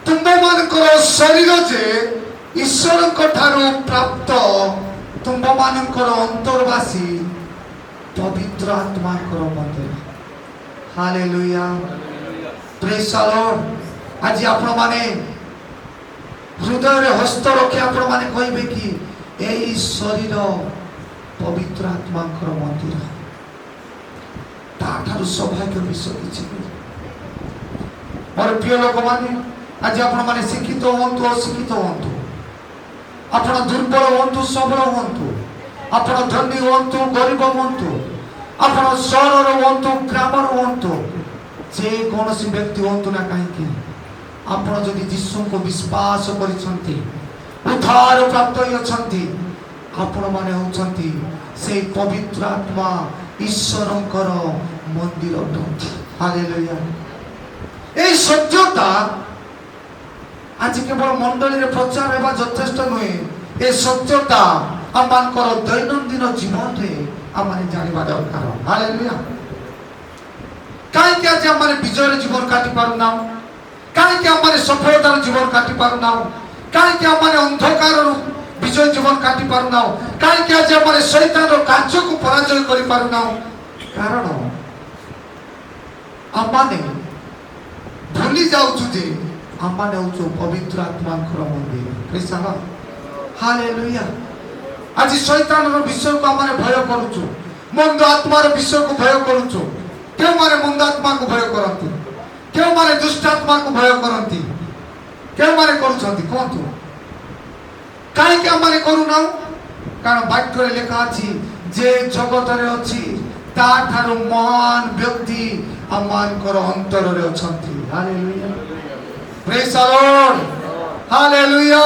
ତୁମ୍ଭମାନଙ୍କର ଶରୀର ଯେ ଈଶ୍ୱରଙ୍କ ଠାରୁ ପ୍ରାପ୍ତ ତୁମ୍ଭମାନଙ୍କର ଅନ୍ତର୍ବାସୀ ପବିତ୍ର ଆତ୍ମାଙ୍କର ମନ୍ଦିର। ହାଲେଲୁୟା ପ୍ରେଜ୍ ଦ ଲର୍ଡ। ଆଜି ଆପଣମାନେ ହୃଦୟରେ ହସ୍ତ ରଖି ଆପଣମାନେ କହିବେ କି ଏହି ଶରୀର ପବିତ୍ର ଆତ୍ମାଙ୍କର ମନ୍ଦିର। ତାଠାରୁ ସୌଭାଗ୍ୟ ବିଷୟ କିଛି ନାହିଁ। ମୋର ପ୍ରିୟ ଲୋକମାନେ ଆଜି ଆପଣମାନେ ଶିକ୍ଷିତ ହୁଅନ୍ତୁ ଅଶିକ୍ଷିତ ହୁଅନ୍ତୁ, ଆପଣ ଦୁର୍ବଳ ହୁଅନ୍ତୁ ସବଳ ହୁଅନ୍ତୁ, ଆପଣ ଧନୀ ହୁଅନ୍ତୁ ଗରିବ ହୁଅନ୍ତୁ, ଆପଣ ସହରର ହୁଅନ୍ତୁ ଗ୍ରାମର ହୁଅନ୍ତୁ, ଯେକୌଣସି ବ୍ୟକ୍ତି ହୁଅନ୍ତୁ ନା କାହିଁକି, ଆପଣ ଯଦି ଯୀଶୁଙ୍କୁ ବିଶ୍ୱାସ କରିଛନ୍ତି ଉଦ୍ଧାର ପ୍ରାପ୍ତ ହୋଇଅଛନ୍ତି, ଆପଣମାନେ ହେଉଛନ୍ତି ସେଇ ପବିତ୍ର ଆତ୍ମା ଈଶ୍ୱରଙ୍କର ମନ୍ଦିର ଅଟନ୍ତି। ହାଲେଲୁୟା। এই ସତ୍ୟତା ଆଜି କେବଳ ମଣ୍ଡଳୀରେ ପ୍ରଚାର ହେବା ଯଥେଷ୍ଟ ନୁହେଁ। ଏ ସତ୍ୟତା ଆମମାନଙ୍କର ଦୈନନ୍ଦିନ ଜୀବନରେ ଆମମାନେ ଜାଣିବା ଦରକାର। ହାଲେଲୁୟା। କାହିଁକି ଆଜି ଆମମାନେ ବିଜୟର ଜୀବନ କାଟି ପାରୁନାହୁଁ? କାହିଁକି ଆମମାନେ ସଫଳତାର ଜୀବନ କାଟି ପାରୁନାହୁଁ? କାହିଁକି ଆମମାନେ ଅନ୍ଧକାରରୁ ବିଜୟ ଜୀବନ କାଟି ପାରୁନାହୁଁ? କାହିଁକି ଆଜି ଆମମାନେ ଶୈତାନର କାର୍ଯ୍ୟକୁ ପରାଜୟ କରିପାରୁନାହୁଁ? କାରଣ ଆମମାନେ ଭୁଲି ଯାଉଛୁ ଯେ ଆମମାନେ ହେଉଛୁ ପବିତ୍ର ଆତ୍ମାଙ୍କର ମନ୍ଦିର। ପ୍ରେଜ୍ ଦ ଲର୍ଡ। ହାଲେଲୁୟା। ଆଜି ଶୈତାନର ବିଷୟକୁ ଆମମାନେ ଭୟ କରୁଛୁ, ମନ୍ଦ ଆତ୍ମାର ବିଷୟକୁ ଭୟ କରୁଛୁ। କେଉଁମାନେ ମନ୍ଦ ଆତ୍ମାକୁ ଭୟ କରନ୍ତି? କେଉଁମାନେ ଦୁଷ୍ଟ ଆତ୍ମାକୁ ଭୟ କରନ୍ତି? କେଉଁମାନେ କରୁଛନ୍ତି କୁହନ୍ତୁ? କାହିଁକି ଆମମାନେ କରୁନାହୁଁ? କାରଣ ବାକ୍ୟରେ ଲେଖା ଅଛି ଯେ ଜଗତରେ ଅଛି ତାଠାରୁ ମହାନ ବ୍ୟକ୍ତି ଆମମାନଙ୍କର ଅନ୍ତରରେ ଅଛନ୍ତି। ହାଲେଲୁୟା। ପ୍ରେଜ୍ ଦ ଲର୍ଡ। ହାଲେଲୁୟା।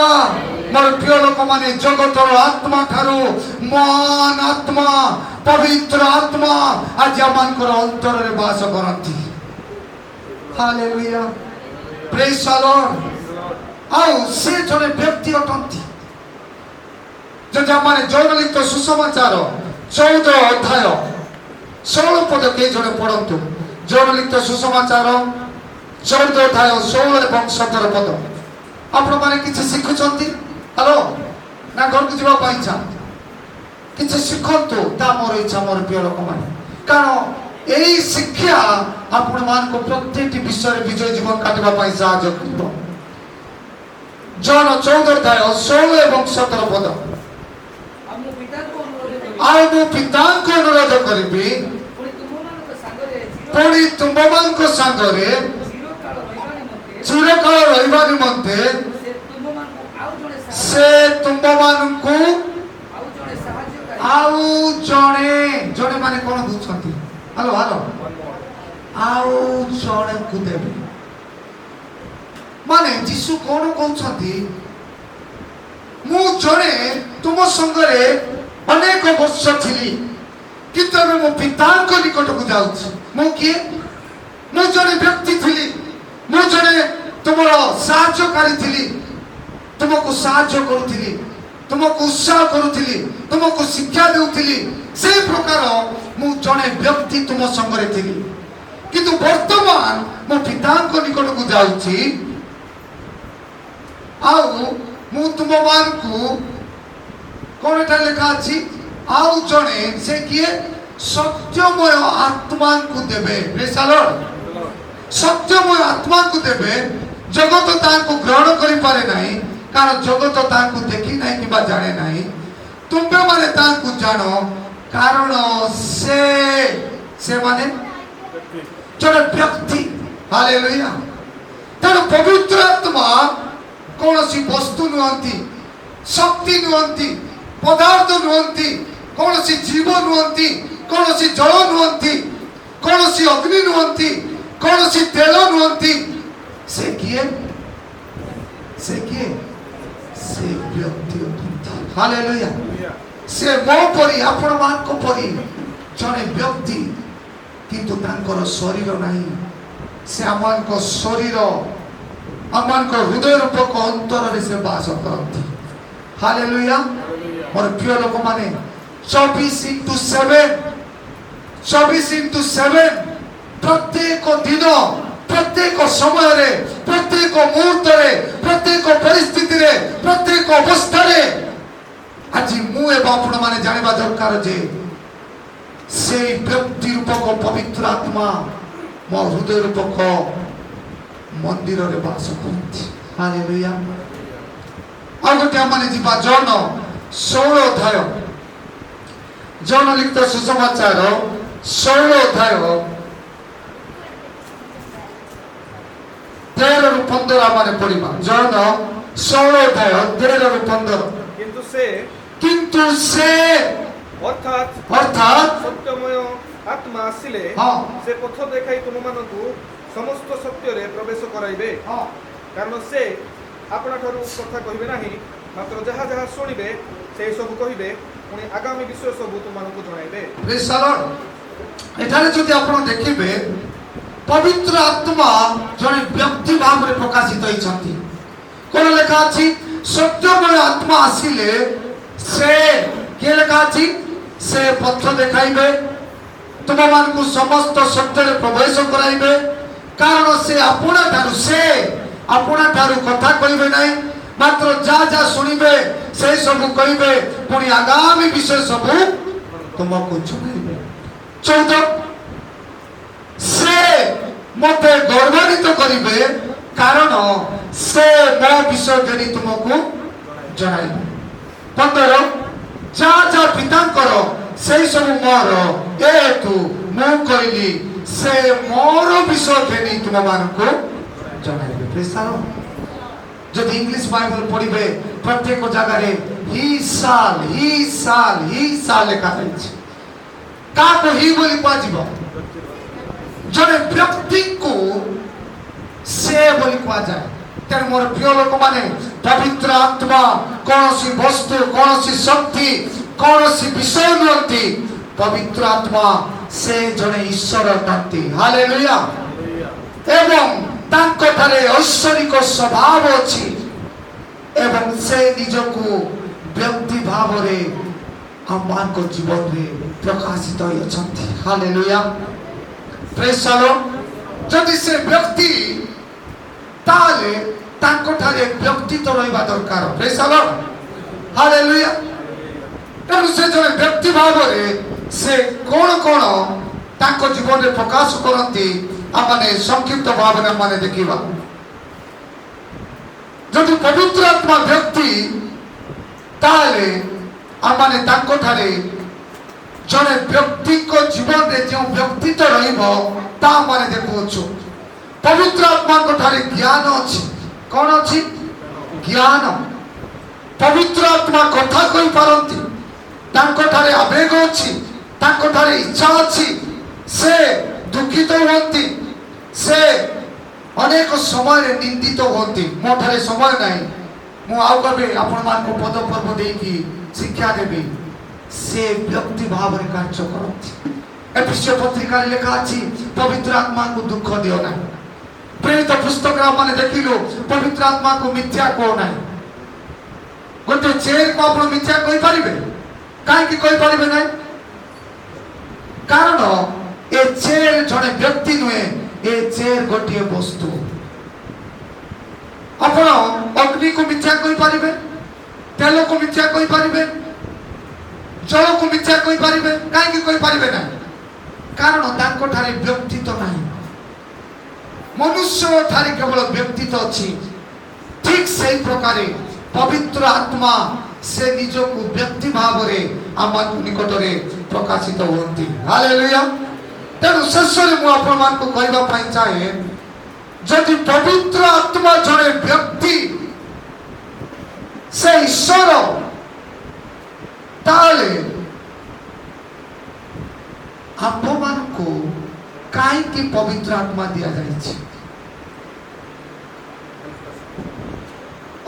ମୋର ପ୍ରିୟ ଲୋକମାନେ ଜଗତର ଆତ୍ମା ଠାରୁ ମହାନ ଆତ୍ମା ପବିତ୍ର ଆତ୍ମା ଆଜି ଆମମାନଙ୍କର ଅନ୍ତରରେ ବାସ କରନ୍ତି। ହାଲେଲୁୟା। ପ୍ରେଜ୍ ଦ ଲର୍ଡ। ଆଉ ସେ ଜଣେ ବ୍ୟକ୍ତି ଅଟନ୍ତି। ଯଦି ଆମମାନେ ଜୈନଲିଖିତ ସୁସମାଚାର 14 ଅଧ୍ୟାୟ 16 ପଦ କେହି ଜଣେ ପଢନ୍ତୁ। ଜୈନଲିଖିତ ସୁସମାଚାର 14 ଅଧ୍ୟାୟ 16 ଏବଂ 17 ପଦ। ଆପଣମାନେ କିଛି ଶିଖୁଛନ୍ତି? ହ୍ୟାଲୋ ନା ଘରକୁ ଯିବା ପାଇଁ ଇଚ୍ଛା? କିଛି ଶିଖନ୍ତୁ, ତା ମୋର ଇଚ୍ଛା ମୋର ପ୍ରିୟ ଲୋକମାନେ। କାରଣ ଏହି ଶିକ୍ଷା ଆପଣମାନଙ୍କୁ ପ୍ରତ୍ୟେକଟି ବିଷୟରେ ବିଜୟ ଜୀବନ କାଟିବା ପାଇଁ ସାହାଯ୍ୟ କରିବ। ଜନ 14 ଅଧ୍ୟାୟ 16 ଏବଂ 17 ପଦ। ଆଉ ମୁଁ ପିତାଙ୍କୁ ଅନୁରୋଧ କରିବି ପୁଣି ତୁମମାନଙ୍କ ସାଙ୍ଗରେ ଚିରକାଳ ରହିବା ନିମନ୍ତେ ସେ ତୁମମାନଙ୍କୁ ଆଉ ଜଣେ ମାନେ କଣ ବୁଝୁଛନ୍ତି? ହ୍ୟାଲୋ ହ୍ୟାଲୋ ଆଉ ଜଣେକୁ ଦେବେ। ମାନେ ଯୀଶୁ କଣ କହୁଛନ୍ତି? ମୁଁ ଜଣେ ତୁମ ସଙ୍ଗରେ ଅନେକ ବର୍ଷ ଥିଲି, କିନ୍ତୁ ଏବେ ମୁଁ ପିତାଙ୍କ ନିକଟକୁ ଯାଉଛି। ମୁଁ କିଏ? ମୁଁ ଜଣେ ବ୍ୟକ୍ତି ଥିଲି, ମୁଁ ଜଣେ ତୁମର ସାହାଯ୍ୟକାରୀ ଥିଲି, ତୁମକୁ ସାହାଯ୍ୟ କରୁଥିଲି, ତୁମକୁ ଉତ୍ସାହ କରୁଥିଲି, ତୁମକୁ ଶିକ୍ଷା ଦେଉଥିଲି। ସେଇ ପ୍ରକାର ମୁଁ ଜଣେ ବ୍ୟକ୍ତି ତୁମ ସଙ୍ଗରେ ଥିଲି, କିନ୍ତୁ ବର୍ତ୍ତମାନ ମୁଁ ପିତାଙ୍କ ନିକଟକୁ ଯାଉଛି। ଆଉ ମୁଁ ତୁମମାନଙ୍କୁ କଣ ଏଟା ଲେଖା ଅଛି? ଆଉ ଜଣେ ସେ କିଏ? ସତ୍ୟମୟ ଆତ୍ମାଙ୍କୁ ଦେବେ। ପ୍ରେଜ୍ ଦ ଲର୍ଡ। ସତ୍ୟମୟ ଆତ୍ମାଙ୍କୁ ଦେବେ। ଜଗତ ତାଙ୍କୁ ଗ୍ରହଣ କରିପାରେ ନାହିଁ, କାରଣ ଜଗତ ତାଙ୍କୁ ଦେଖି ନାହିଁ କିମ୍ବା ଜାଣେ ନାହିଁ। ତୁମେମାନେ ତାଙ୍କୁ ଜାଣ, କାରଣ ସେମାନେ ଜଣେ ବ୍ୟକ୍ତି। ହାଲେଲୁୟା। ତେଣୁ ପବିତ୍ର ଆତ୍ମା କୌଣସି ବସ୍ତୁ ନୁହନ୍ତି, ଶକ୍ତି ନୁହନ୍ତି, ପଦାର୍ଥ ନୁହନ୍ତି, କୌଣସି ଜୀବ ନୁହନ୍ତି, କୌଣସି ଜଳ ନୁହନ୍ତି, କୌଣସି ଅଗ୍ନି ନୁହନ୍ତି, କୌଣସି ତେଲ ନୁହନ୍ତି। ସେ କିଏ? ସେ କିଏ? ସେ ବ୍ୟକ୍ତି ଅଟନ୍ତି। ହାଲେଲୁୟା। ସେ ମୋ ପରି ଆପଣମାନଙ୍କ ପରି ଜଣେ ବ୍ୟକ୍ତି, କିନ୍ତୁ ତାଙ୍କର ଶରୀର ନାହିଁ। ସେ ଆମମାନଙ୍କ ଶରୀର ଆମମାନଙ୍କ ହୃଦୟ ରୂପକ ଅନ୍ତରରେ ସେ ବାସ କରନ୍ତି। ହାଲେଲୁୟା। ମୋର ପ୍ରିୟ ଲୋକମାନେ 24x7 ପ୍ରତ୍ୟେକ ଦିନ, ପ୍ରତ୍ୟେକ ସମୟରେ, ପ୍ରତ୍ୟେକ ମୁହୂର୍ତ୍ତରେ, ପ୍ରତ୍ୟେକ ପରିସ୍ଥିତିରେ, ପ୍ରତ୍ୟେକ ଅବସ୍ଥାରେ ଆଜି ମୁଁ ଏବଂ ଆପଣମାନେ ଜାଣିବା ଦରକାର ଯେ সেই ବ୍ୟକ୍ତି ରୂପକ ପବିତ୍ର ଆତ୍ମା ମୋ ହୃଦୟ ରୂପକ ମନ୍ଦିରରେ ବାସ କରନ୍ତି। ହାଲେଲୁୟା। ଆଉ ଗୋଟେ ଆମମାନେ ଯିବା ଜନ 16 ଅଧ୍ୟାୟ, ଜନ ଲିଖିତ ସୁସମାଚାର 16 ଅଧ୍ୟାୟ 13 ରୁ 15 ଆମମାନେ ପଢିବା। ଜନ 16 ଅଧ୍ୟାୟ 13 ରୁ 15। କିନ୍ତୁ ସେ ଅର୍ଥାତ୍ ସତ୍ୟମୟ ଆତ୍ମା ଆସିଲେ ସେ ପଥ ଦେଖାଇ ତୁମମାନଙ୍କୁ ସମସ୍ତ ସତ୍ୟରେ ପ୍ରବେଶ କରାଇବେ। କାରଣ ସେ ଆପଣା ଠାରୁ କଥା କହିବେ ନାହିଁ, ମାତ୍ର ଯାହା ଯାହା ଶୁଣିବେ ସେହି ସବୁ କହିବେ, ପୁଣି ଆଗାମୀ ବିଷୟ ସବୁ ତୁମମାନଙ୍କୁ ଜଣାଇବେ। ଏଠାରେ ଯଦି ଆପଣ ଦେଖିବେ ପବିତ୍ର ଆତ୍ମା ଜଣେ ବ୍ୟକ୍ତି ଭାବରେ ପ୍ରକାଶିତ ହୋଇଛନ୍ତି। କଣ ଲେଖା ଅଛି? ସତ୍ୟମୟ ଆତ୍ମା ଆସିଲେ ସେ କିଏ ଲେଖା ଅଛି? ସେ ପଥ ଦେଖାଇବେ, ତୁମମାନଙ୍କୁ ସମସ୍ତ ସତ୍ୟରେ ପ୍ରବେଶ କରାଇବେ। କାରଣ ସେ ଆପଣା ଠାରୁ କଥା କହିବେ ନାହିଁ, ମାତ୍ର ଯାହା ଯାହା ଶୁଣିବେ ସେ ସବୁ କହିବେ, ପୁଣି ଆଗାମୀ ବିଷୟ ସବୁ ତୁମକୁ ଜଣାଇବେ। 14 ସେ ମୋତେ ଗୌରବାନ୍ୱିତ କରିବେ, କାରଣ ସେ ମୋ ବିଷୟ ଜାଣି ତୁମକୁ ଜଣାଇବେ। 15 ଯାହା ଯାହା ପିତାଙ୍କର ସେଇ ସବୁ ମୋର, ଏହେତୁ ମୁଁ କହିଲି ସେ ମୋର ବିଷୟ ଜାଣି ତୁମମାନଙ୍କୁ ଜଣାଇବେ। ଯଦି ଇଂଲିଶ ବାଇବଲ ପଢିବେ ପ୍ରତ୍ୟେକ ଜାଗାରେ ହି ସାଲ୍ ଲେଖା ହେଇଛି। କାହାକୁ ହି ବୋଲି କୁହାଯିବ? ଜଣେ ବ୍ୟକ୍ତିକୁ ସେ ବୋଲି କୁହାଯାଏ। ତେଣୁ ମୋର ପ୍ରିୟ ଲୋକମାନେ, ପବିତ୍ର ଆତ୍ମା କୌଣସି ବସ୍ତୁ, କୌଣସି ଶକ୍ତି, କୌଣସି ବିଷୟ ନୁହନ୍ତି। ପବିତ୍ର ଆତ୍ମା ସେ ଜଣେ ଈଶ୍ୱର ଅଟନ୍ତି। ହାଲେଲୁୟା। ଏବଂ ତାଙ୍କଠାରେ ଐଶ୍ୱରିକ ସ୍ୱଭାବ ଅଛି ଏବଂ ସେ ନିଜକୁ ବ୍ୟକ୍ତି ଭାବରେ ଆମମାନଙ୍କ ଜୀବନରେ ପ୍ରକାଶିତ ହୋଇଅଛନ୍ତି। ହାଲେଲୁୟା। ପ୍ରେଜ୍ ଦ ଲର୍ଡ। ଯଦି ସେ ବ୍ୟକ୍ତି, ତାହେଲେ ତାଙ୍କଠାରେ ବ୍ୟକ୍ତିତ୍ୱ ରହିବା ଦରକାର। ପ୍ରେଜ୍ ଦ ଲର୍ଡ। ହାଲେଲୁୟା। ତେଣୁ ସେ ଜଣେ ବ୍ୟକ୍ତି ଭାବରେ ସେ କଣ କଣ ତାଙ୍କ ଜୀବନରେ ପ୍ରକାଶ କରନ୍ତି, ଆମମାନେ ସଂକ୍ଷିପ୍ତ ଭାବରେ ଆମମାନେ ଦେଖିବା। ଯଦି ପବିତ୍ର ଆତ୍ମା ବ୍ୟକ୍ତି, ତାହେଲେ ଆମମାନେ ତାଙ୍କଠାରେ ଜଣେ ବ୍ୟକ୍ତିଙ୍କ ଜୀବନରେ ଯେଉଁ ବ୍ୟକ୍ତିତ୍ୱ ରହିବ ତାହା ଆମେ ଦେଖୁଅଛୁ। ପବିତ୍ର ଆତ୍ମାଙ୍କ ଠାରେ ଜ୍ଞାନ ଅଛି। କଣ ଅଛି? ଜ୍ଞାନ। ପବିତ୍ର ଆତ୍ମା କଥା କହିପାରନ୍ତି, ତାଙ୍କଠାରେ ଆବେଗ ଅଛି, ତାଙ୍କଠାରେ ଇଚ୍ଛା ଅଛି, ସେ ଦୁଃଖିତ ହୁଅନ୍ତି, ସେ ଅନେକ ସମୟରେ ନିନ୍ଦିତ ହୁଅନ୍ତି। ମୋ ଠାରେ ସମୟ ନାହିଁ, ମୁଁ ଆଉ କେବେ ଆପଣମାନଙ୍କୁ ପଦପର୍ବ ଦେଇକି ଶିକ୍ଷା ଦେବି। ସେ ବ୍ୟକ୍ତି ଭାବରେ କାର୍ଯ୍ୟ କରନ୍ତି। ଏଫେସୀୟ ପତ୍ରିକାରେ ଲେଖା ଅଛି, ପବିତ୍ର ଆତ୍ମାକୁ ଦୁଃଖ ଦିଅ ନାହିଁ। ପ୍ରେରିତ ପୁସ୍ତକରେ ଆମେ ଦେଖିଲୁ, ପବିତ୍ର ଆତ୍ମାକୁ ମିଥ୍ୟା କୁହ ନାହିଁ। ଗୋଟେ ଚେରକୁ ଆପଣ ମିଥ୍ୟା କହିପାରିବେ? କାହିଁକି କହିପାରିବେ ନାହିଁ? କାରଣ ଏ ଚେର ଜଣେ ବ୍ୟକ୍ତି ନୁହେଁ, ଏ ଚେର ଗୋଟିଏ ବସ୍ତୁ। ଆପଣ ଅଗ୍ନିକୁ ମିଥ୍ୟା କହିପାରିବେ, ତେଲକୁ ମିଥ୍ୟା କହିପାରିବେ, ଜଳକୁ ମିଥ୍ୟା କହିପାରିବେ। କାହିଁକି କହିପାରିବେ ନାହିଁ? କାରଣ ତାଙ୍କଠାରେ ବ୍ୟକ୍ତିତ୍ୱ ନାହିଁ। ମନୁଷ୍ୟ ଠାରେ କେବଳ ବ୍ୟକ୍ତିତ୍ୱ ଅଛି। ଠିକ ସେହି ପ୍ରକାରେ ପବିତ୍ର ଆତ୍ମା ସେ ନିଜକୁ ବ୍ୟକ୍ତି ଭାବରେ ଆମ ନିକଟରେ ପ୍ରକାଶିତ ହୁଅନ୍ତି। ହାଲେଲୁୟା। ତେଣୁ ଶେଷରେ ମୁଁ ଆପଣମାନଙ୍କୁ କହିବା ପାଇଁ ଚାହେଁ, ଯଦି ପବିତ୍ର ଆତ୍ମା ଜଣେ ବ୍ୟକ୍ତି, ସେ ଈଶ୍ୱର, ତାହେଲେ ଆମ୍ଭମାନଙ୍କୁ କାହିଁକି ପବିତ୍ର ଆତ୍ମା ଦିଆଯାଇଛି?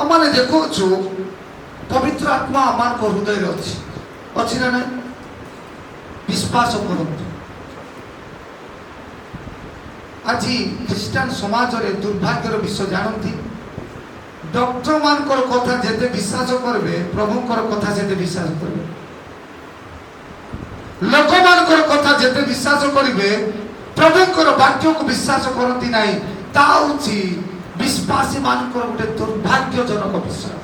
ଆମେ ଦେଖୁଛୁ ପବିତ୍ର ଆତ୍ମା ଆମମାନଙ୍କ ହୃଦୟରେ ଅଛି। ଅଛି ନା ନାହିଁ? ବିଶ୍ୱାସ କରନ୍ତୁ। ଆଜି ଖ୍ରୀଷ୍ଟିଆନ ସମାଜରେ ଦୁର୍ଭାଗ୍ୟର ବିଷୟ ଜାଣନ୍ତି, डॉक्टर मानकर कथा जेते विश्वास करबे प्रभुंकर कथा सेते विश्वास करबे लोक मानकर कथा जेते विश्वास करिवे प्रभुंकर वाक्य को विश्वास करती नाही ता होची विश्वासी मानकर गोटे दुर्भाग्यजनक विषय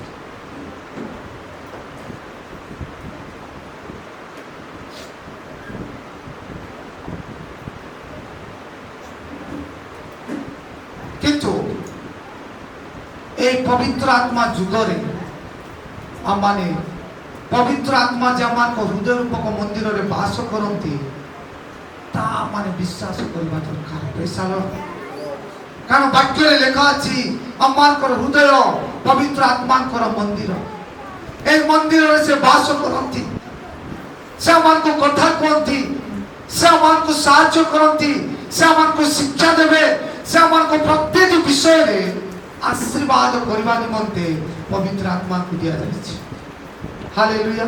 किंतु ए पवित्र आत्मा जुगरे आमाने पवित्र आत्मा जे आमान को हृदय रूपक मंदिर रे वास करंती ता माने विश्वास करबा दरकार पैसाल कारण वाक्य रे लेखा अछि आमान को हृदय पवित्र आत्मा को मंदिर ए मंदिर रे से वास करंती से आमान को कथा कहंती से आमान को साहाय्य करंती से आमान को शिक्षा देबे से आमान को प्रत्येक विषय रे आशीर्वाद करबा निमंते पवित्र आत्मा को दिया जाय छै हालेलुया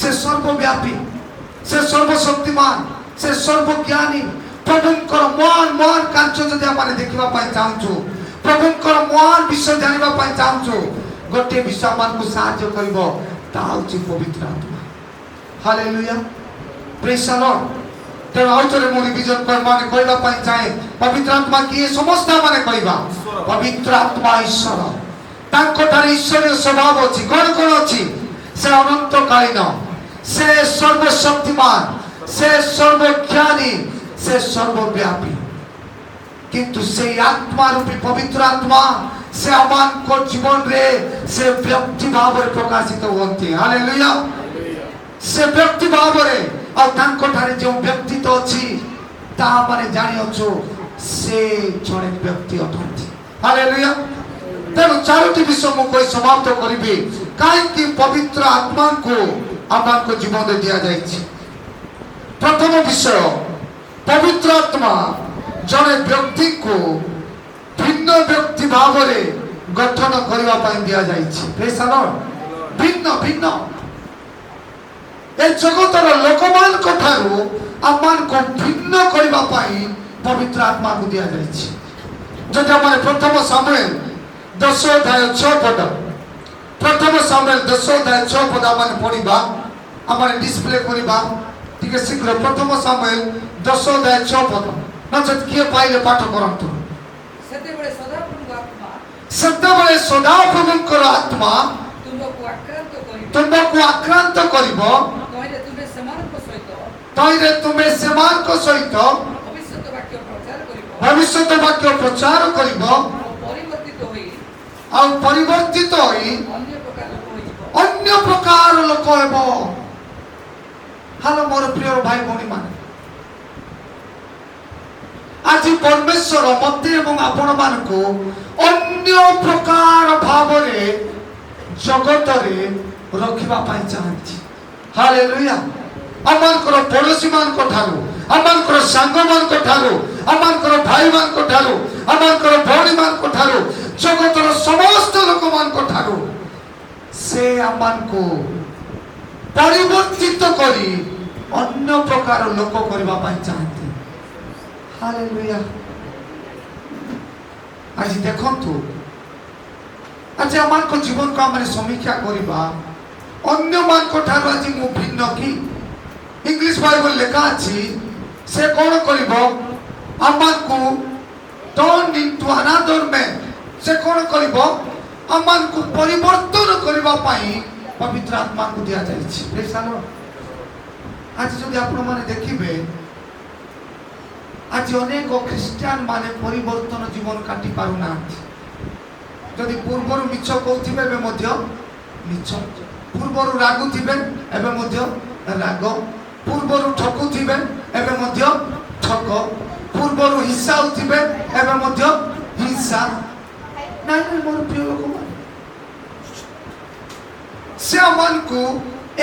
से सर्वव्यापी से सर्वशक्तिमान से सर्वज्ञानी प्रभुंकर महान महान कार्य जदि आमाने देखिबा पय चाहूछु प्रभुंकर महान विषय जानिबा पय चाहूछु गोटे विषय आमान को साहाय्य करबो ता होछि पवित्र आत्मा हालेलुया प्रेज द लॉर्ड तेरे आउतरे मोरी विजन कर माने कहबा पय चाहे पवित्र आत्मा की समस्त माने कहबा पवित्र आत्मा ईश्वर तांको थारे ईश्वरीय स्वभाव अछि कोन कोन अछि से अनंत कालीन से सर्वशक्तिमान से सर्वज्ञानी से सर्वव्यापी किंतु से आत्मा रूपी पवित्र आत्मा से आमान को जीवन रे से व्यक्ति भाव रे प्रकाशित होंती हालेलुया से व्यक्ति भाव रे और तांको थारे जो व्यक्ति तो अछि ता माने जानि अछो से जड़े व्यक्ति अटंती हालेलुया तेणु चारोटी विषय मु कोई समाप्त करिबी काहे कि पवित्र आत्मा को आमान को जीवन दे दिया जायछि प्रथम विषय पवित्र आत्मा जड़े व्यक्ति को भिन्न व्यक्ति भाव रे गठन करबा पय दिया जायछि प्रेज द लॉर्ड भिन्न भिन्न ए जगतर लोकमान को ठारू आमान को भिन्न करबा पय पवित्र आत्मा को दिया जायछि जदि आमान प्रथम सामुएल 10 अध्याय 6 पद प्रथम सामुएल 10 अध्याय 6 पद आमान पढिबा आमान डिस्प्ले करिबा ठीक शीघ्र प्रथम सामुएल 10 अध्याय 6 पद नचत किए पाइले पाठ करंतु सदाबळे सदाप्रभुंकर आत्मा तुमको आक्रांत करिबो तैरे तुमे सेमान सहित भविष्यत वाक्य प्रचार करिबो और परिवर्तित होई अन्य प्रकार लोक हेबो हालो मोर प्रिय भाई भौणी माने आज परमेश्वर मते एवं आपण मान को अन्य प्रकार भाव रे जगत रे रखिबा पाई चाहନ୍ତି हालेलुया अमानकर पड़ोसी मान को ठारू अमानकर संग मान को ठारू अमानकर भाई मान को ठारू अमानकर भौणी मान को ठारू जगतर समस्त लोक मान को ठारू से अमान को परिवर्तित करी अन्य प्रकार लोक करबा पाई चाहନ୍ତି हालेलुया आज देखंतु आज अमान को जीवन को हमने समीक्षा करिबा अन्य मान को ठारू आज मु भिन्न की इंग्लिश बाइबल लिखा अछि से कोन करिबो अमान को टर्न इनटू अनदर मैन से कोन करिबो अमान को परिवर्तन करबा पाई पवित्र आत्मा को दिया जाय छै प्रेज द लॉर्ड आज जदि आपण माने देखिबे आज अनेक ख्रिस्टियन माने परिवर्तन जीवन काटी पारु ना जदि पूर्वर मिछ कहथिबे बे मध्य मिछ पूर्वर रागु थिबे एबे मध्य राग पूर्वर ठकु थिबे एबे मध्य ठक पूर्वर हिंसा थिबे एबे मध्य हिंसा नाइ मोर प्रिय लोक से अमान को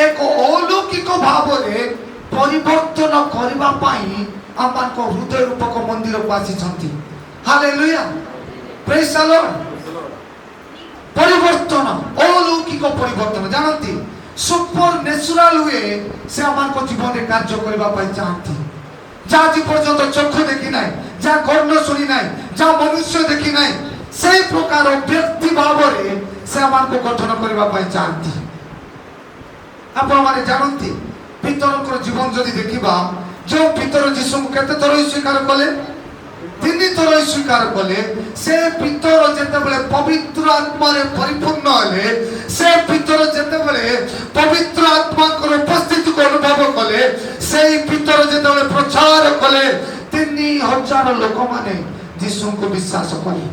एक अलौकिक भाव रे परिवर्तन करबा पाई अमान को हृदय रूपक मंदिर को आसी छंती हालेलुया प्रेज द लॉर्ड परिवर्तन अलौकिक परिवर्तन जानती सुपर नेचुरल हुए से अमान को जीवन रे कार्य करबा पाई चाहती जा जी पर्यंत चक्षु देखि नाही जा कर्ण सुनी नाही जा मनुष्य देखि नाही সেই প্রকার ব্যক্তি ভাବରେ সে আমাকে গঠন করিবা পাই চাহান্তি। ଆପଣ ମାନେ ଜାଣନ୍ତି ପିତରଙ୍କର ଜୀବନ ଯଦି ଦେଖିବା, ଯେଉଁ ପିତର ଯୀଶୁଙ୍କୁ କେତେ ଥର ସ୍ୱୀକାର କଲେ? 3 ଥର ସ୍ୱୀକାର କଲେ। ସେ ପିତର ଯେତେବେଳେ ପବିତ୍ର ଆତ୍ମାରେ ପରିପୂର୍ଣ୍ଣ ହେଲେ, ସେ ପିତର ଯେତେବେଳେ ପବିତ୍ର ଆତ୍ମାଙ୍କର ଉପସ୍ଥିତିକୁ ଅନୁଭବ କଲେ, ସେଇ ପିତର ଯେତେବେଳେ ପ୍ରଚାର କଲେ, 3000 ଲୋକମାନେ ଯୀଶୁଙ୍କୁ ବିଶ୍ୱାସ କଲେ।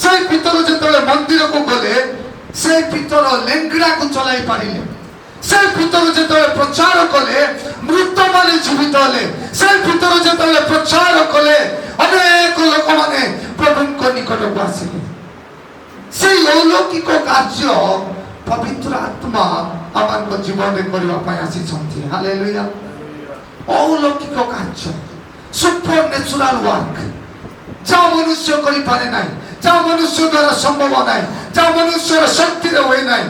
ସେଇ ପିତର ଯେତେବେଳେ ମନ୍ଦିରକୁ ଗଲେ, সেই পিতর লেঙ্গড়াକୁ চলাই পারিলে। সেই পিতর যেତେବେଳେ প্রচার কলে, মৃত মানে জীবিত হলে। সেই পিতর যেତେବେଳେ প্রচার কলে, অনেক লোকମାନେ প্রভুଙ୍କ নিকটକୁ আসিলে। সেই অলৌকিক কার্য পবিত্র আত্মা আমাଙ୍କ জীবନରେ କରିବା ପାଇଁ ଆସିଛନ୍ତି। ହାଲେଲୁୟା। অলৌকিক কার্য, সুপার ন্যাচুরাল ওয়ার্ক, যা মনুষ্য କରିପାରେ ନାହିଁ, যা মনুষ্য দ্বারা সম্ভব নাই, যা মনুষ্যর শক্তিরে ହୁଏ নাই,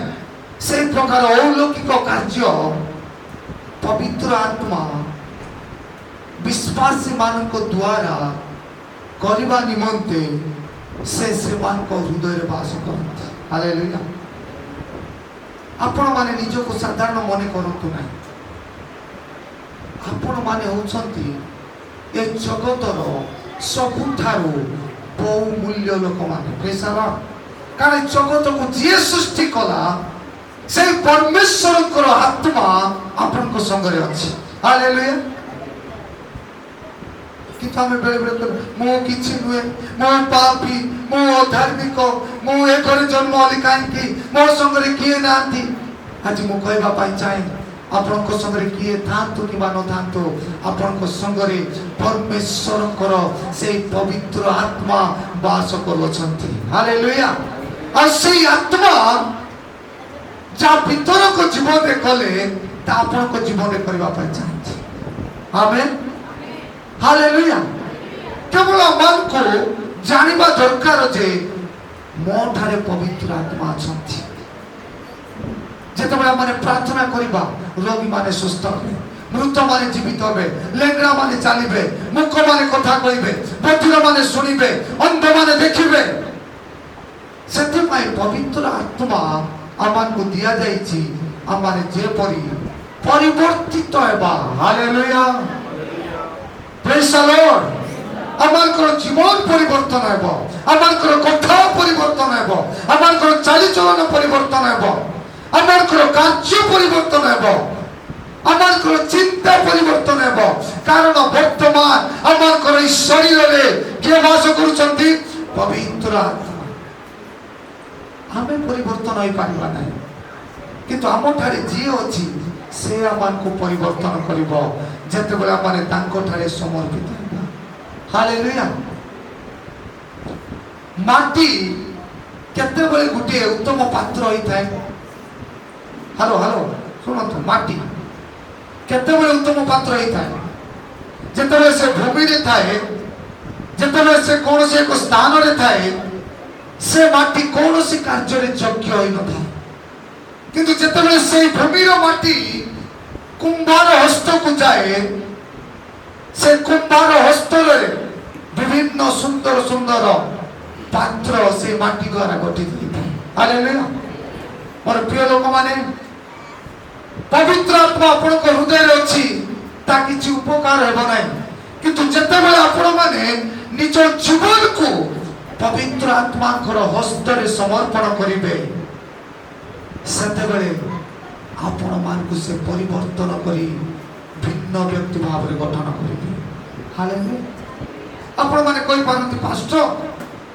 সেই প্রকার অলৌকিক কার্য পবিত্র আত্মা বিশ্বাসী ମାନଙ୍କ দ্বারা କରିବା ନିମନ୍ତେ ସେ ସେମାନଙ୍କ ହୃଦୟରେ ବାସ କରନ୍ତି। ହାଲେଲୁୟା। ଆପଣମାନେ ନିଜକୁ ସାଧାରଣ ମନେ କରନ୍ତୁ ନାହିଁ। ଆପଣମାନେ ହେଉଛନ୍ତି ଏ ଜଗତର ସବୁଠାରୁ ବହୁମୂଲ୍ୟ ଲୋକମାନେ। କାରଣ ଜଗତକୁ ଯିଏ ସୃଷ୍ଟି କଲା, সেই ପରମେଶ୍ୱରଙ୍କର ଆତ୍ମା ଆପଣଙ୍କ ସଙ୍ଗରେ ଅଛି। ହାଲେଲୁୟା। କିନ୍ତୁ ଆମେ ବେଳେବେଳେ ମୁଁ କିଛି ନୁହେଁ, ମୁଁ ପାପୀ, ମୁଁ ଅଧାର୍ମିକ, ମୁଁ ଏ ଘରେ ଜନ୍ମ ହେଲି କାହିଁକି, ମୋ ସଙ୍ଗରେ କିଏ ନାହାନ୍ତି। ଆଜି ମୁଁ କହିବା ପାଇଁ ଚାହେଁ, ଆପଣଙ୍କ ସଙ୍ଗରେ କିଏ ଥାନ୍ତୁ କିମ୍ବା ନଥାନ୍ତୁ, ଆପଣଙ୍କ ସଙ୍ଗରେ ପରମେଶ୍ୱରଙ୍କର ସେଇ ପବିତ୍ର ଆତ୍ମା ବାସ କରୁଅଛନ୍ତି। ହାଲେଲୁୟା। ଆଉ ସେଇ ଆତ୍ମା ଯାହା ଭିତରକ ଜୀବନରେ କଲେ, ତା ଆପଣଙ୍କ ଜୀବନରେ କରିବା ପାଇଁ ଚାହାନ୍ତି। ଆମେନ୍। ହାଲେଲୁୟା। କେବଳ ଆମକୁ ଜାଣିବା ଦରକାର ଯେ ମୋ ଠାରେ ପବିତ୍ର ଆତ୍ମା ଅଛନ୍ତି। ଯେତେବେଳେ ଆମେ ପ୍ରାର୍ଥନା କରିବା, ରୋଗୀମାନେ ସୁସ୍ଥ ହେବେ, ମୃତମାନେ ଜୀବିତ ହେବେ, ଲେଙ୍ଗଡ଼ାମାନେ ଚାଲିବେ, ମୂକମାନେ କଥା କହିବେ, ବଧିରମାନେ ଶୁଣିବେ, ଅନ୍ଧମାନେ ଦେଖିବେ। ସେଥିପାଇଁ ପବିତ୍ର ଆତ୍ମା ଆମକୁ ଦିଆଯାଇଛି, ଆମମାନେ ଯେପରି ପରିବର୍ତ୍ତିତ ହେବା। ହାଲେଲୁୟା। ପ୍ରେଜ୍ ଦ ଲର୍ଡ। ଆମଙ୍କର ଜୀବନ ପରିବର୍ତ୍ତନ ହେବ, ଆମଙ୍କର କଥା ପରିବର୍ତ୍ତନ ହେବ, ଆମଙ୍କର ଚାଲିଚଳନ ପରିବର୍ତ୍ତନ ହେବ, ଆମଙ୍କର କାର୍ଯ୍ୟ ପରିବର୍ତ୍ତନ ହେବ, ଆମଙ୍କର ଚିନ୍ତା ପରିବର୍ତ୍ତନ ହେବ। କାରଣ ବର୍ତ୍ତମାନ ଆମଙ୍କର ଏହି ଶରୀରରେ କିଏ ବାସ କରୁଛନ୍ତି? ପବିତ୍ର ଆତ୍ମା। ଆମେ ପରିବର୍ତ୍ତନ ହୋଇପାରିବା ନାହିଁ, କିନ୍ତୁ ଆମଠାରେ ଯିଏ ଅଛି ସେ ଆମକୁ ପରିବର୍ତ୍ତନ କରିବ, ଯେତେବେଳେ ଆମେ ତାଙ୍କଠାରେ ସମର୍ପିତ ହେବା। ହାଲେଲୁୟା। ମାଟି କେତେବେଳେ ଗୋଟିଏ ଉତ୍ତମ ପାତ୍ର ହୋଇଥାଏ? ହ୍ୟାଲୋ ହ୍ୟାଲୋ ଶୁଣନ୍ତୁ, ମାଟି କେତେବେଳେ ଉତ୍ତମ ପାତ୍ର ହୋଇଥାଏ? ଯେତେବେଳେ ସେ ଭୂମିରେ ଥାଏ, ଯେତେବେଳେ ସେ କୌଣସି ଏକ ସ୍ଥାନରେ ଥାଏ, ସେ ମାଟି କୌଣସି କାର୍ଯ୍ୟରେ ଯୋଗ୍ୟ ହୋଇନଥାଏ। କିନ୍ତୁ ଯେତେବେଳେ ସେଇ ଭୂମିର ମାଟି କୁମ୍ଭାର ହସ୍ତକୁ ଯାଏ, ସେ କୁମ୍ଭାର ହସ୍ତରେ ବିଭିନ୍ନ ସୁନ୍ଦର ସୁନ୍ଦର ପାତ୍ର ସେ ମାଟି ଦ୍ୱାରା ଗଠିତ ହୋଇଥାଏ। ହାଲେଲୁୟା। ମୋର ପ୍ରିୟ ଲୋକମାନେ, ପବିତ୍ର ଆତ୍ମା ଆପଣଙ୍କ ହୃଦୟରେ ଅଛି, ତା କିଛି ଉପକାର ହେବ ନାହିଁ। କିନ୍ତୁ ଯେତେବେଳେ ଆପଣମାନେ ନିଜ ଜୀବନକୁ ପବିତ୍ର ଆତ୍ମାଙ୍କର ହସ୍ତରେ ସମର୍ପଣ କରିବେ, ସେତେବେଳେ ଆପଣମାନଙ୍କୁ ସେ ପରିବର୍ତ୍ତନ କରି ଭିନ୍ନ ବ୍ୟକ୍ତି ଭାବରେ ଗଠନ କରିବେ। ହାଲେଲୁୟା। ଆପଣମାନେ କହିପାରନ୍ତି, ପାଷ୍ଟର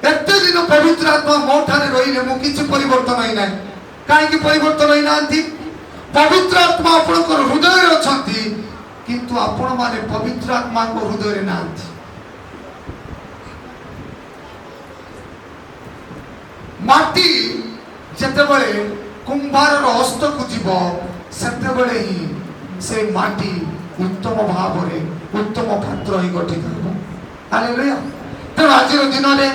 ଏତେ ଦିନ ପବିତ୍ର ଆତ୍ମା ମୋ ଠାରେ ରହିଲେ ମୁଁ କିଛି ପରିବର୍ତ୍ତନ ହୋଇନାହିଁ। କାହିଁକି ପରିବର୍ତ୍ତନ ହୋଇନାହାନ୍ତି? ପବିତ୍ର ଆତ୍ମା ଆପଣଙ୍କର ହୃଦୟରେ ଅଛନ୍ତି, କିନ୍ତୁ ଆପଣମାନେ ପବିତ୍ର ଆତ୍ମାଙ୍କ ହୃଦୟରେ ନାହାନ୍ତି। ମାଟି ଯେତେବେଳେ କୁମ୍ଭାରର ହସ୍ତକୁ ଯିବ, ସେତେବେଳେ ହିଁ ସେ ମାଟି ଉତ୍ତମ ଭାବରେ ଉତ୍ତମ ପାତ୍ର ହୋଇ ଗଠିତ ହେବ। ହାଲେଲୁୟା। ତେଣୁ ଆଜିର ଦିନରେ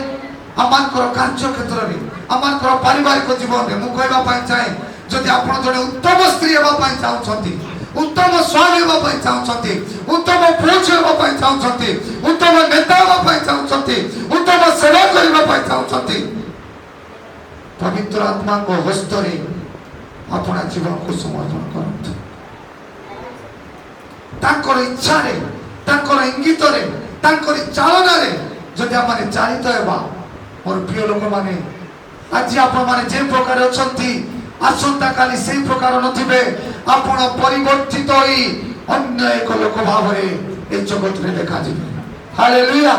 ଆମମାନଙ୍କର କାର୍ଯ୍ୟକ୍ଷେତ୍ରରେ, ଆମମାନଙ୍କର ପାରିବାରିକ ଜୀବନରେ ମୁଁ କହିବା ପାଇଁ ଚାହେଁ, ଯଦି ଆପଣ ଜଣେ ଉତ୍ତମ ସ୍ତ୍ରୀ ହେବା ପାଇଁ ଚାହୁଁଛନ୍ତି, उत्तम स्वामी हेबा पई चाहुछंती उत्तम कोच हेबा पई चाहुछंती उत्तम नेता हेबा पई चाहुछंती उत्तम सेवा करबा पई चाहुछंती पवित्र आत्मा को हस्तरे अपना जीवन को समर्पण करंतु तांकर इच्छा रे तांकर इंगित रे तांकर चालना रे जदि आमाने चालित हेबा मोर प्रिय लोक माने आज आपण माने जे प्रकार अछंती आसंता काली से प्रकार नथिबे आपण परिवर्तित होई अन्य एक लोक भावरे ए जगत रे देखा जिवे हालेलुया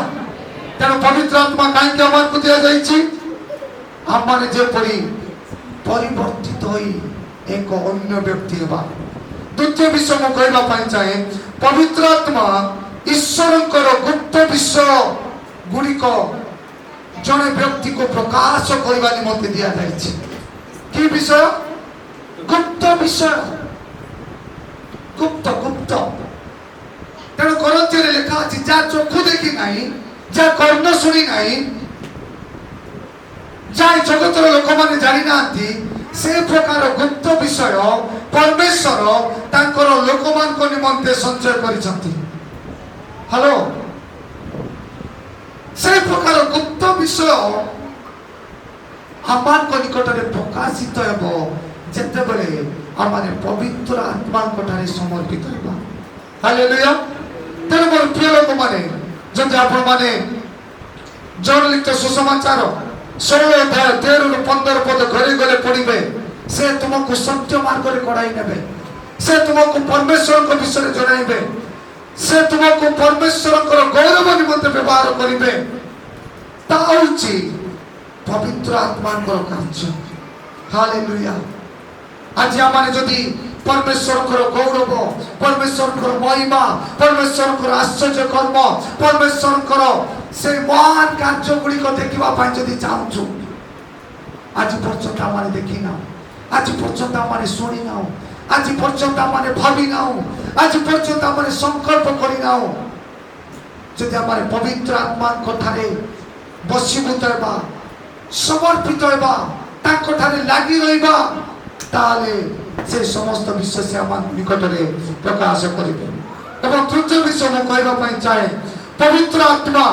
तेणु पवित्र आत्मा काई के अमान को दिया जाईची हम माने जे परी परिवर्तित होई एक अन्य व्यक्ति हेबा द्वितीय विषय मु कहबा पई चाहे पवित्र आत्मा ईश्वरंकर गुप्त विषय गुडी को जने व्यक्ति को प्रकाश करबा निमंते दिया जाईची कि विषय गुप्त विषय गुप्त गुप्त तेणु ग्रंथरे लिखा अछि जा चक्षु देखि नाही जा कर्ण सुनी नाही जा जगतर लोक माने जानि नांती से प्रकार गुप्त विषय परमेश्वर तांकर लोक मान को निमंते संचय करिसंती हेलो से प्रकार गुप्त विषय आमान को निकट रे प्रकाशित हेबो जते बेले आमाने पवित्र आत्मा कोठारे समर्पित हेबा हालेलुया तेरे मोर प्रिय लोक माने जदि आपण माने जन लिखित सुसमाचार 16 अध्याय 13 रु 15 पद घरे घरे पढ़िबे से तुमको सत्य मार्ग रे कढाई नेबे से तुमको परमेश्वर को विषय रे जणाइबे से तुमको परमेश्वर को गौरव निमंते व्यवहार करिबे ता होची पवित्र आत्मा को कार्य हालेलुया आज आमाने जदि परमेश्वर को गौरव परमेश्वर को महिमा परमेश्वर को आश्चर्य कर्म परमेश्वर को से महान कार्य गुडी को देखिबा पई जदि चाहछु आज पर्यंत आमाने देखि ना आज पर्यंत आमाने सुनी ना आज पर्यंत आमाने भाबी ना आज पर्यंत आमाने संकल्प करि ना जदि आमाने पवित्र आत्मा कोठारे बसीभूत हेबा समर्पित हेबा ताको ठारे लागि रहिबा ताले से समस्त विश्व से आम निकट रे प्रकाश करिबे एवं तृतीय विषय में कहबा पई चाहे पवित्र आत्मा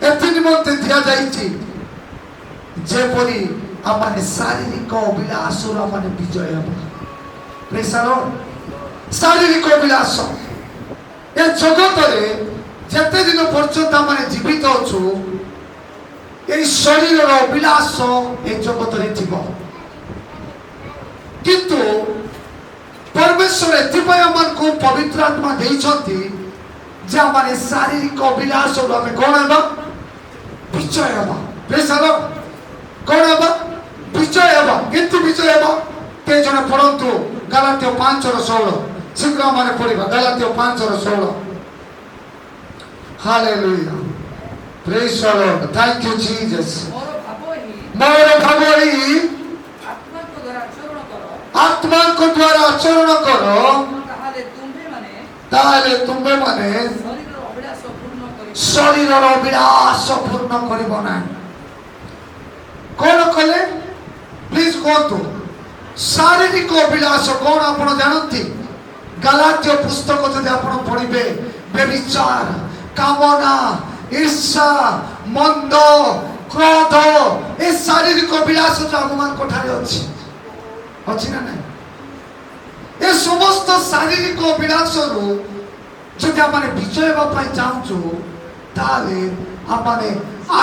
एथि निमंते दिया जाईची जेपरी आमाने शारीरिक अभिलाष रो आमाने विजय हेबा प्रेसरो शारीरिक अभिलाष ए जगत रे जते दिन पर्यंत आमाने जीवित अछु ए शरीर रो अभिलाष ए जगत रे थिबो किंतु परमेश्वर एथिपाई आमान को पवित्र आत्मा देइछंती जे आमाने शारीरिक अभिलाष रो हमें कोन हेबा विजय हेबा प्रेसरो कोन हेबा विजय हेबा किंतु विजय हेबा के जने पढंतु गलातिय 5:16 शीघ्र माने पढिबा गलातिय 5:16 hallelujah praise the lord thank you Jesus मोर भाबोई आत्मा को द्वारा आचरण करो ताले तुम्बे माने शरीर रो अभिलाष पूर्ण करिबो ना कोन कले प्लीज कोंतु शारीरिक अभिलाष कोन आपण जानंती गलातिय पुस्तक जदि आपण पढिबे व्यभिचार कामना ईर्ष्या मंद क्रोध ए शारीरिक अभिलाष आगमन कोठारे अछि अछि ना नहीं ए समस्त शारीरिक अभिलाष रो जदि आमाने विजय हेबा पई चाहछु ताले आमाने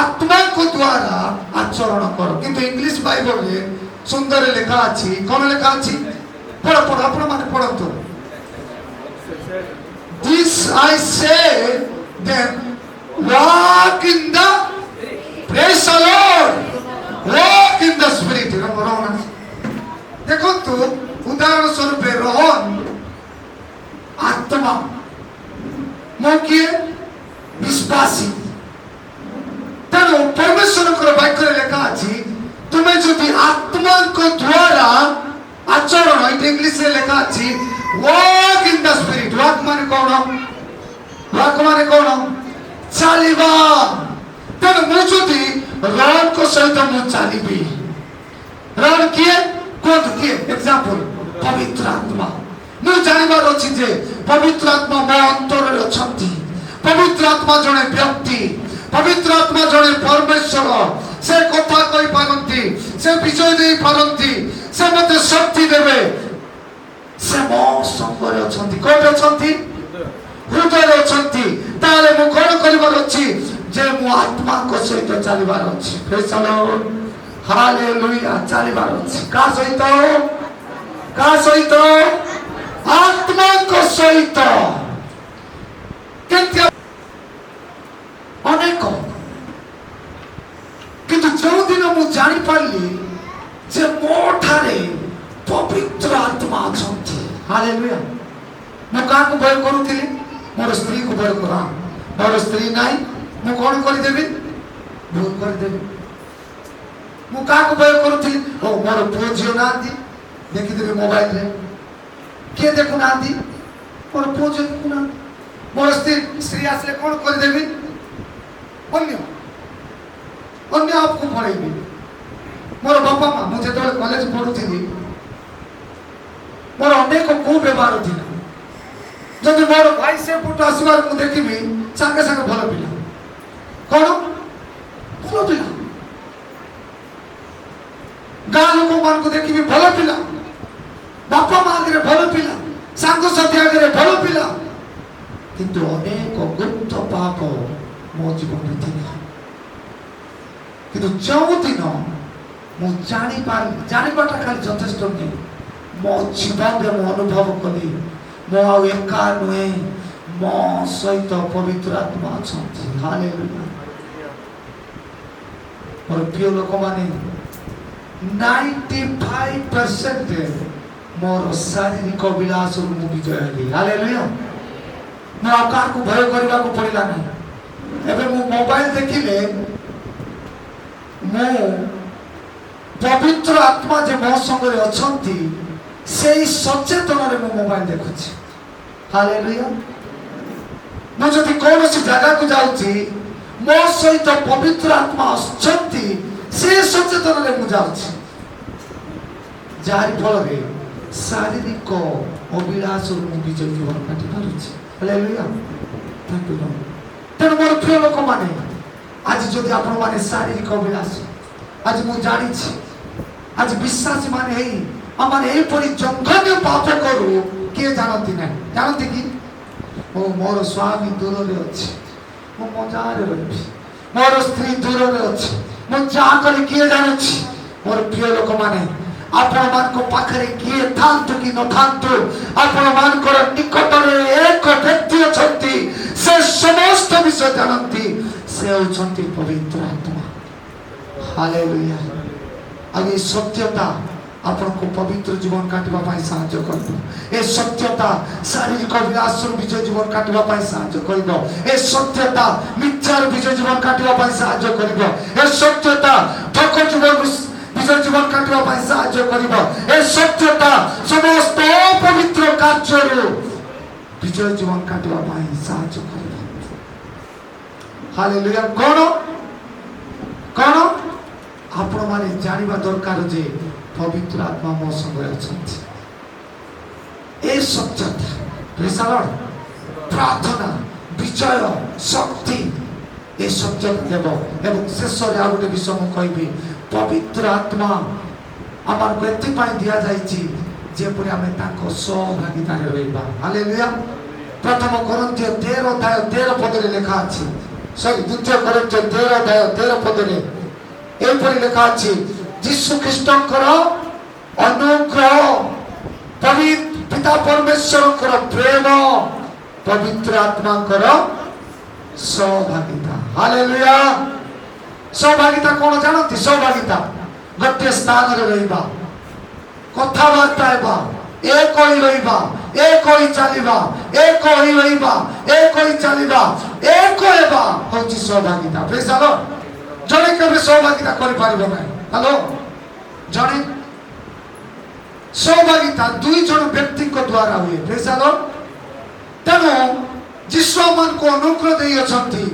आत्मा को द्वारा आचरण करो किंतु इंग्लिश बाइबल रे सुंदर लिखा अछि कोन लिखा अछि पढ़ पढ़ आपण माने पढ़ंतु This I say them walk in the praise the Lord walk in the spirit देखो तो उदाहरण स्वरूप रोहन आत्मा मुख्य विश्वासी तेणु परमेश्वर वाक्य लेखा अच्छी तुम्हें जो आत्मा को द्वारा आचरण इंग्लिश रे लेखा अच्छी walk in the spirit walk माने कौन चलिबा तेणु मुझे रन को सहित मु चलिबी रन किए कौन किए एग्जांपल पवित्र आत्मा मु जाने জানিবার ଅଛି যে ପବିତ୍ର ଆତ୍ମା ମୋ ଅନ୍ତରରେ ଅଛନ୍ତି। ପବିତ୍ର ଆତ୍ମା ଜଣେ ବ୍ୟକ୍ତି, ପବିତ୍ର ଆତ୍ମା ଜଣେ ପରମେଶ୍ୱର। ସେ କଥା କହିପାରନ୍ତି, ସେ ବିଜୟ ଦେଇପାରନ୍ତି, ସେ ମୋତେ ଶକ୍ତି ଦେବେ। ସେ ମୋ ସଙ୍ଗରେ ଅଛନ୍ତି। କୋଉଠି ଅଛନ୍ତି? ହୃଦୟରେ ଅଛନ୍ତି। ତାହେଲେ ମୁଁ କଣ କରିବାର ଅଛି? ଯେ ମୁଁ ଆତ୍ମାଙ୍କ ସହିତ ଚାଲିବାର ଅଛି। ପ୍ରେଜ୍ ଦ ଲର୍ଡ, ହାଲେଲୁୟା। ଚାଲିବାର ଅଛି କାହା ସହିତ? କାହା ସହିତ? ଆତ୍ମାଙ୍କ ସହିତ। କେମିତି? ଅନେକ। କିନ୍ତୁ ଯେଉଁଦିନ ମୁଁ ଜାଣିପାରିଲି ଯେ ମୋ ଠାରେ ପବିତ୍ର ଆତ୍ମା ଅଛନ୍ତି, ହାଲେଲୁୟା। ମୁଁ କାହାକୁ ଭୟ କରୁଥିଲି? ମୋର ସ୍ତ୍ରୀକୁ ଭୟ କରା। ମୋର ସ୍ତ୍ରୀ ନାହିଁ, ମୁଁ କଣ କରିଦେବି? ଭୁଲ କରିଦେବି। ମୁଁ କାହାକୁ ଭୟ କରୁଥିଲି? ଓ ମୋର ପୁଅ ଝିଅ ନାହାନ୍ତି, ଦେଖିଦେବି ମୋବାଇଲରେ। କିଏ ଦେଖୁନାହାନ୍ତି? ମୋର ପୁଅ ଝିଅ ଦେଖୁନାହାନ୍ତି। ମୋର ସ୍ତ୍ରୀ ଆସିଲେ କଣ କରିଦେବି? ଅନ୍ୟ ଆପକୁ ପଳେଇବି। ମୋର ବାପା ମା, ମୁଁ ଯେତେବେଳେ କଲେଜ ପଢୁଥିଲି ମୋର ଅନେକ କୁବ୍ୟବହାର ଥିଲା। ଯଦି ମୋର ଭାଇ ସେପଟୁ ଆସିବାର ମୁଁ ଦେଖିବି, ସାଙ୍ଗେ ସାଙ୍ଗେ ଭଲ ପିଲା। କଣ? ଭଲ ପିଲା। ଗାଁ ଲୋକମାନଙ୍କୁ ଦେଖିବି ଭଲ ପିଲା, ବାପା ମା ଆଗରେ ଭଲ ପିଲା, ସାଙ୍ଗସାଥି ଆଗରେ ଭଲ ପିଲା। କିନ୍ତୁ ଅନେକ ଗୁପ୍ତ ପାପ ମୋ ଜୀବନରେ ଥିଲା। କିନ୍ତୁ ଯେଉଁଦିନ ମୁଁ ଜାଣିବାଟା ଖାଲି ଯଥେଷ୍ଟ ନୁହେଁ, ମୋ ଜୀବନରେ ମୁଁ ଅନୁଭବ କଲି ମୁଁ ଆଉ ଏକା ନୁହେଁ, ମୋ ସହିତ ପବିତ୍ର ଆତ୍ମା ଅଛନ୍ତି। ହାଲେଲୁୟା। ମୋର ପ୍ରିୟ ଲୋକମାନେ, 95% ମୋର ଶାରୀରିକ ବିଳାସରୁ ମୁଁ ବିଜୟ ହେଲି। ହାଲେଲୁୟା। ମୁଁ ଆଉ କାହାକୁ ଭୟ କରିବାକୁ ପଡ଼ିଲା ନାହିଁ। ଏବେ ମୁଁ ମୋବାଇଲ ଦେଖିଲେ ମୁଁ ପବିତ୍ର ଆତ୍ମା ଯେ ମୋ ସଙ୍ଗରେ ଅଛନ୍ତି ସେଇ ସଚେତନରେ ମୁଁ ମୋବାଇଲ ଦେଖୁଛି। ହାଲେଲୁୟା। ମୁଁ ଯଦି କୌଣସି ଜାଗାକୁ ଯାଉଛି, ମୋ ସହିତ ପବିତ୍ର ଆତ୍ମା ଅଛନ୍ତି, ସେ ସଚେତନରେ ମୁଁ ଯାଉଛି। ଯାହାରି ଫଳରେ ଶାରୀରିକ ଅଭିଳାଷରୁ ମୁଁ ବିଜୟ ଜୀବନ କାଟି ପାରୁଛି। ହାଲେଲୁୟା। ତେଣୁ ମୋର ପ୍ରିୟ ଲୋକମାନେ, ଆଜି ଯଦି ଆପଣମାନେ ଶାରୀରିକ ଅଭିଳାଷ, ଆଜି ମୁଁ ଜାଣିଛି ଆଜି ବିଶ୍ୱାସୀ ମାନେ ହେଇ ଆମମାନେ ଏହିପରି ଜଘନ୍ୟ ପାପ କରୁ, କିଏ ଜାଣନ୍ତି ନାହିଁ? ଜାଣନ୍ତି କି? ଓ ମୋର ସ୍ୱାମୀ ଦୂରରେ ଅଛି, ମୁଁ ମଜାରେ ରହିବି। ମୋର ସ୍ତ୍ରୀ ଦୂରରେ ଅଛି, ମୁଁ ଯାହା କଲି କିଏ ଜାଣୁଛି? ମୋର ପ୍ରିୟ ଲୋକମାନେ, ଆପଣମାନଙ୍କ ପାଖରେ କିଏ ଥାନ୍ତୁ କି ନଥାନ୍ତୁ, ଆପଣମାନଙ୍କର ନିକଟରେ ଏକ ବ୍ୟକ୍ତି ଅଛନ୍ତି, ସେ ସମସ୍ତ ବିଷୟ ଜାଣନ୍ତି। ସେ ହେଉଛନ୍ତି ପବିତ୍ର ଆତ୍ମା। ହାଲେଲୁୟା। ଆଉ ଏ ସତ୍ୟତା ଆପଣଙ୍କୁ ପବିତ୍ର ଜୀବନ କାଟିବା ପାଇଁ ସାହାଯ୍ୟ କରିବ। ଏ ସତ୍ୟତା ଶାରୀରିକ ବିଳାସରୁ ବିଜୟ ଜୀବନ କାଟିବା ପାଇଁ ସାହାଯ୍ୟ କରିବ। ଏ ସତ୍ୟତା ମିଥ୍ୟାର ବିଜୟ ଜୀବନ କାଟିବା ପାଇଁ ସାହାଯ୍ୟ କରିବ। ଏ ସତ୍ୟତା ଠକ ଜୀବନରୁ ବିଜୟ ଜୀବନ କାଟିବା ପାଇଁ ସାହାଯ୍ୟ କରିବ। ଏ ସତ୍ୟତା ସମସ୍ତ ଅପବିତ୍ର କାର୍ଯ୍ୟରୁ ବିଜୟ ଜୀବନ କାଟିବା ପାଇଁ ସାହାଯ୍ୟ କରିବ। ହାଲେଲୁୟା। କଣ କଣ ଆପଣମାନେ ଜାଣିବା ଦରକାର ଯେ ପବିତ୍ର ଆତ୍ମା ମୋ ସଙ୍ଗରେ ଅଛନ୍ତି। ଏ ସତ୍ୟତା, ପ୍ରାର୍ଥନା, ବିଜୟ, ଶକ୍ତି, ଏ ସତ୍ୟତା ଦେବ। ଏବଂ ଶେଷରେ ଆଉ ଗୋଟେ ବିଷୟ ମୁଁ କହିବି, ପବିତ୍ର ଆତ୍ମା ଆମକୁ ଏଥିପାଇଁ ଦିଆଯାଇଛି ଯେପରି ଆମେ ତାଙ୍କ ସହଭାଗିତାରେ ରହିବା। ହାଲେଲୁୟା। ପ୍ରଥମ କରନ୍ଥୀୟ 13:13 ଲେଖା ଅଛି। ଦ୍ୱିତୀୟ କରନ୍ଥୀୟ 13:13 ଏହିପରି ଲେଖା ଅଛି, ଯୀଶୁ ଖ୍ରୀଷ୍ଟଙ୍କର ଅନୁଗ୍ରହ, ପିତା ପରମେଶ୍ୱରଙ୍କର ପ୍ରେମ, ପବିତ୍ର ଆତ୍ମାଙ୍କର ସହଭାଗିତା। ହାଲେଲୁୟା। ସହଭାଗିତା କଣ ଜାଣନ୍ତି? ସହଭାଗିତା ଗୋଟିଏ ସ୍ଥାନରେ ରହିବା, କଥାବାର୍ତ୍ତା ହେବା, ଏକ ହୋଇ ରହିବା, ଏକ ହୋଇ ଚାଲିବା, ଏକ ହୋଇ ରହିବା, ଏକ ହୋଇ ଚାଲିବା, ଏକ ହେବା ହଉଛି ସହଭାଗିତା। ପ୍ରେଜ୍ ଦ ଲର୍ଡ। ଜଣେ କେବେ ସହଭାଗିତା କରିପାରିବ ନାହିଁ। ହ୍ୟାଲୋ। ଜଣେ ସହଭାଗିତା ଦୁଇ ଜଣ ବ୍ୟକ୍ତିଙ୍କ ଦ୍ୱାରା ହୁଏ। ପ୍ରେଜ୍ ଦ ଲର୍ଡ। ତେଣୁ ଯୀଶୁ ଆମମାନଙ୍କୁ ଅନୁଗ୍ରହ ଦେଇଅଛନ୍ତି।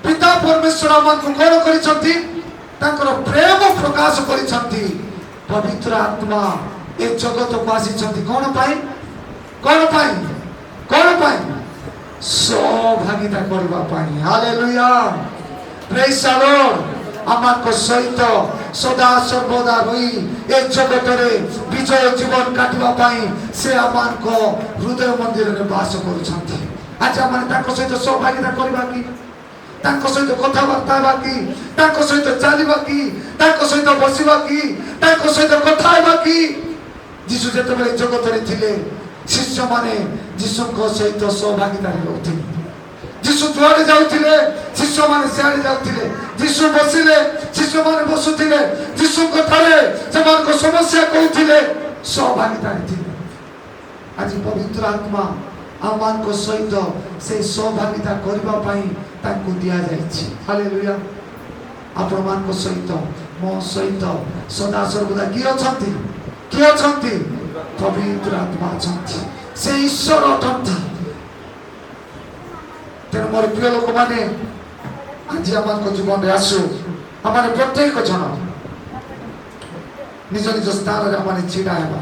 ପିତା ପରମେଶ୍ୱର ଆମମାନଙ୍କୁ କଣ କରିଛନ୍ତି? ତାଙ୍କର ପ୍ରେମ ପ୍ରକାଶ କରିଛନ୍ତି। ପବିତ୍ର ଆତ୍ମା ଏ ଜଗତକୁ ଆସିଛନ୍ତି କଣ ପାଇଁ? কোন পাই সহভাগিতা করিবা পাই। Hallelujah, praise the lord. আমাଙ୍କ ସହିତ ସଦା ସର୍ବଦା ରହି ଏ ଜଗତରେ ବିଜୟ ଜୀବନ କାଟିବା ପାଇଁ ସେ ଆମଙ୍କ ହୃଦୟ ମନ୍ଦିରରେ ବାସ କରୁଛନ୍ତି। ଆଜି ଆମେ ତାଙ୍କ ସହିତ ସହଭାଗିତା କରିବା କି? ତାଙ୍କ ସହିତ କଥାବାର୍ତ୍ତା ହେବା କି? ତାଙ୍କ ସହିତ ଚାଲିବା କି? ତାଙ୍କ ସହିତ ବସିବା କି? ତାଙ୍କ ସହିତ କଥା ହେବା କି? ଯୀଶୁ ଯେତେବେଳେ ଜଗତରେ ଥିଲେ ଶିଷ୍ୟମାନେ ଯୀଶୁଙ୍କ ସହିତ ସହଭାଗିତାରେ ରହୁଥିଲେ। ଯୀଶୁ ଯୁଆଡେ ଯାଉଥିଲେ ଶିଷ୍ୟମାନେ ସିଆଡେ ଯାଉଥିଲେ। ଯୀଶୁ ବସିଲେ ଶିଷ୍ୟମାନେ ବସୁଥିଲେ। ଯୀଶୁଙ୍କ ଠାରେ ସେମାନଙ୍କ ସମସ୍ୟା କହୁଥିଲେ, ସହଭାଗିତାରେ ଥିଲେ। ଆଜି ପବିତ୍ର ଆତ୍ମା ଆମମାନଙ୍କ ସହିତ ସେ ସହଭାଗିତା କରିବା ପାଇଁ ତାଙ୍କୁ ଦିଆଯାଇଛି। ହାଲେଲୁୟା। ଆପଣମାନଙ୍କ ସହିତ ମୋ ସହିତ ସଦା ସର୍ବଦା କିଏ ଅଛନ୍ତି? କିଏ ଅଛନ୍ତି? ପବିତ୍ର ଆତ୍ମା ଅଛନ୍ତି। ସେ ଈଶ୍ୱର ଅଟନ୍ତି। ତେଣୁ ମୋର ପ୍ରିୟ ଲୋକମାନେ, ଆଜି ଆମମାନଙ୍କ ଜୀବନରେ ଆସୁ ଆମେ ପ୍ରତ୍ୟେକ ଜଣ ନିଜ ନିଜ ସ୍ଥାନରେ ଆମେ ଛିଡ଼ା ହେବା।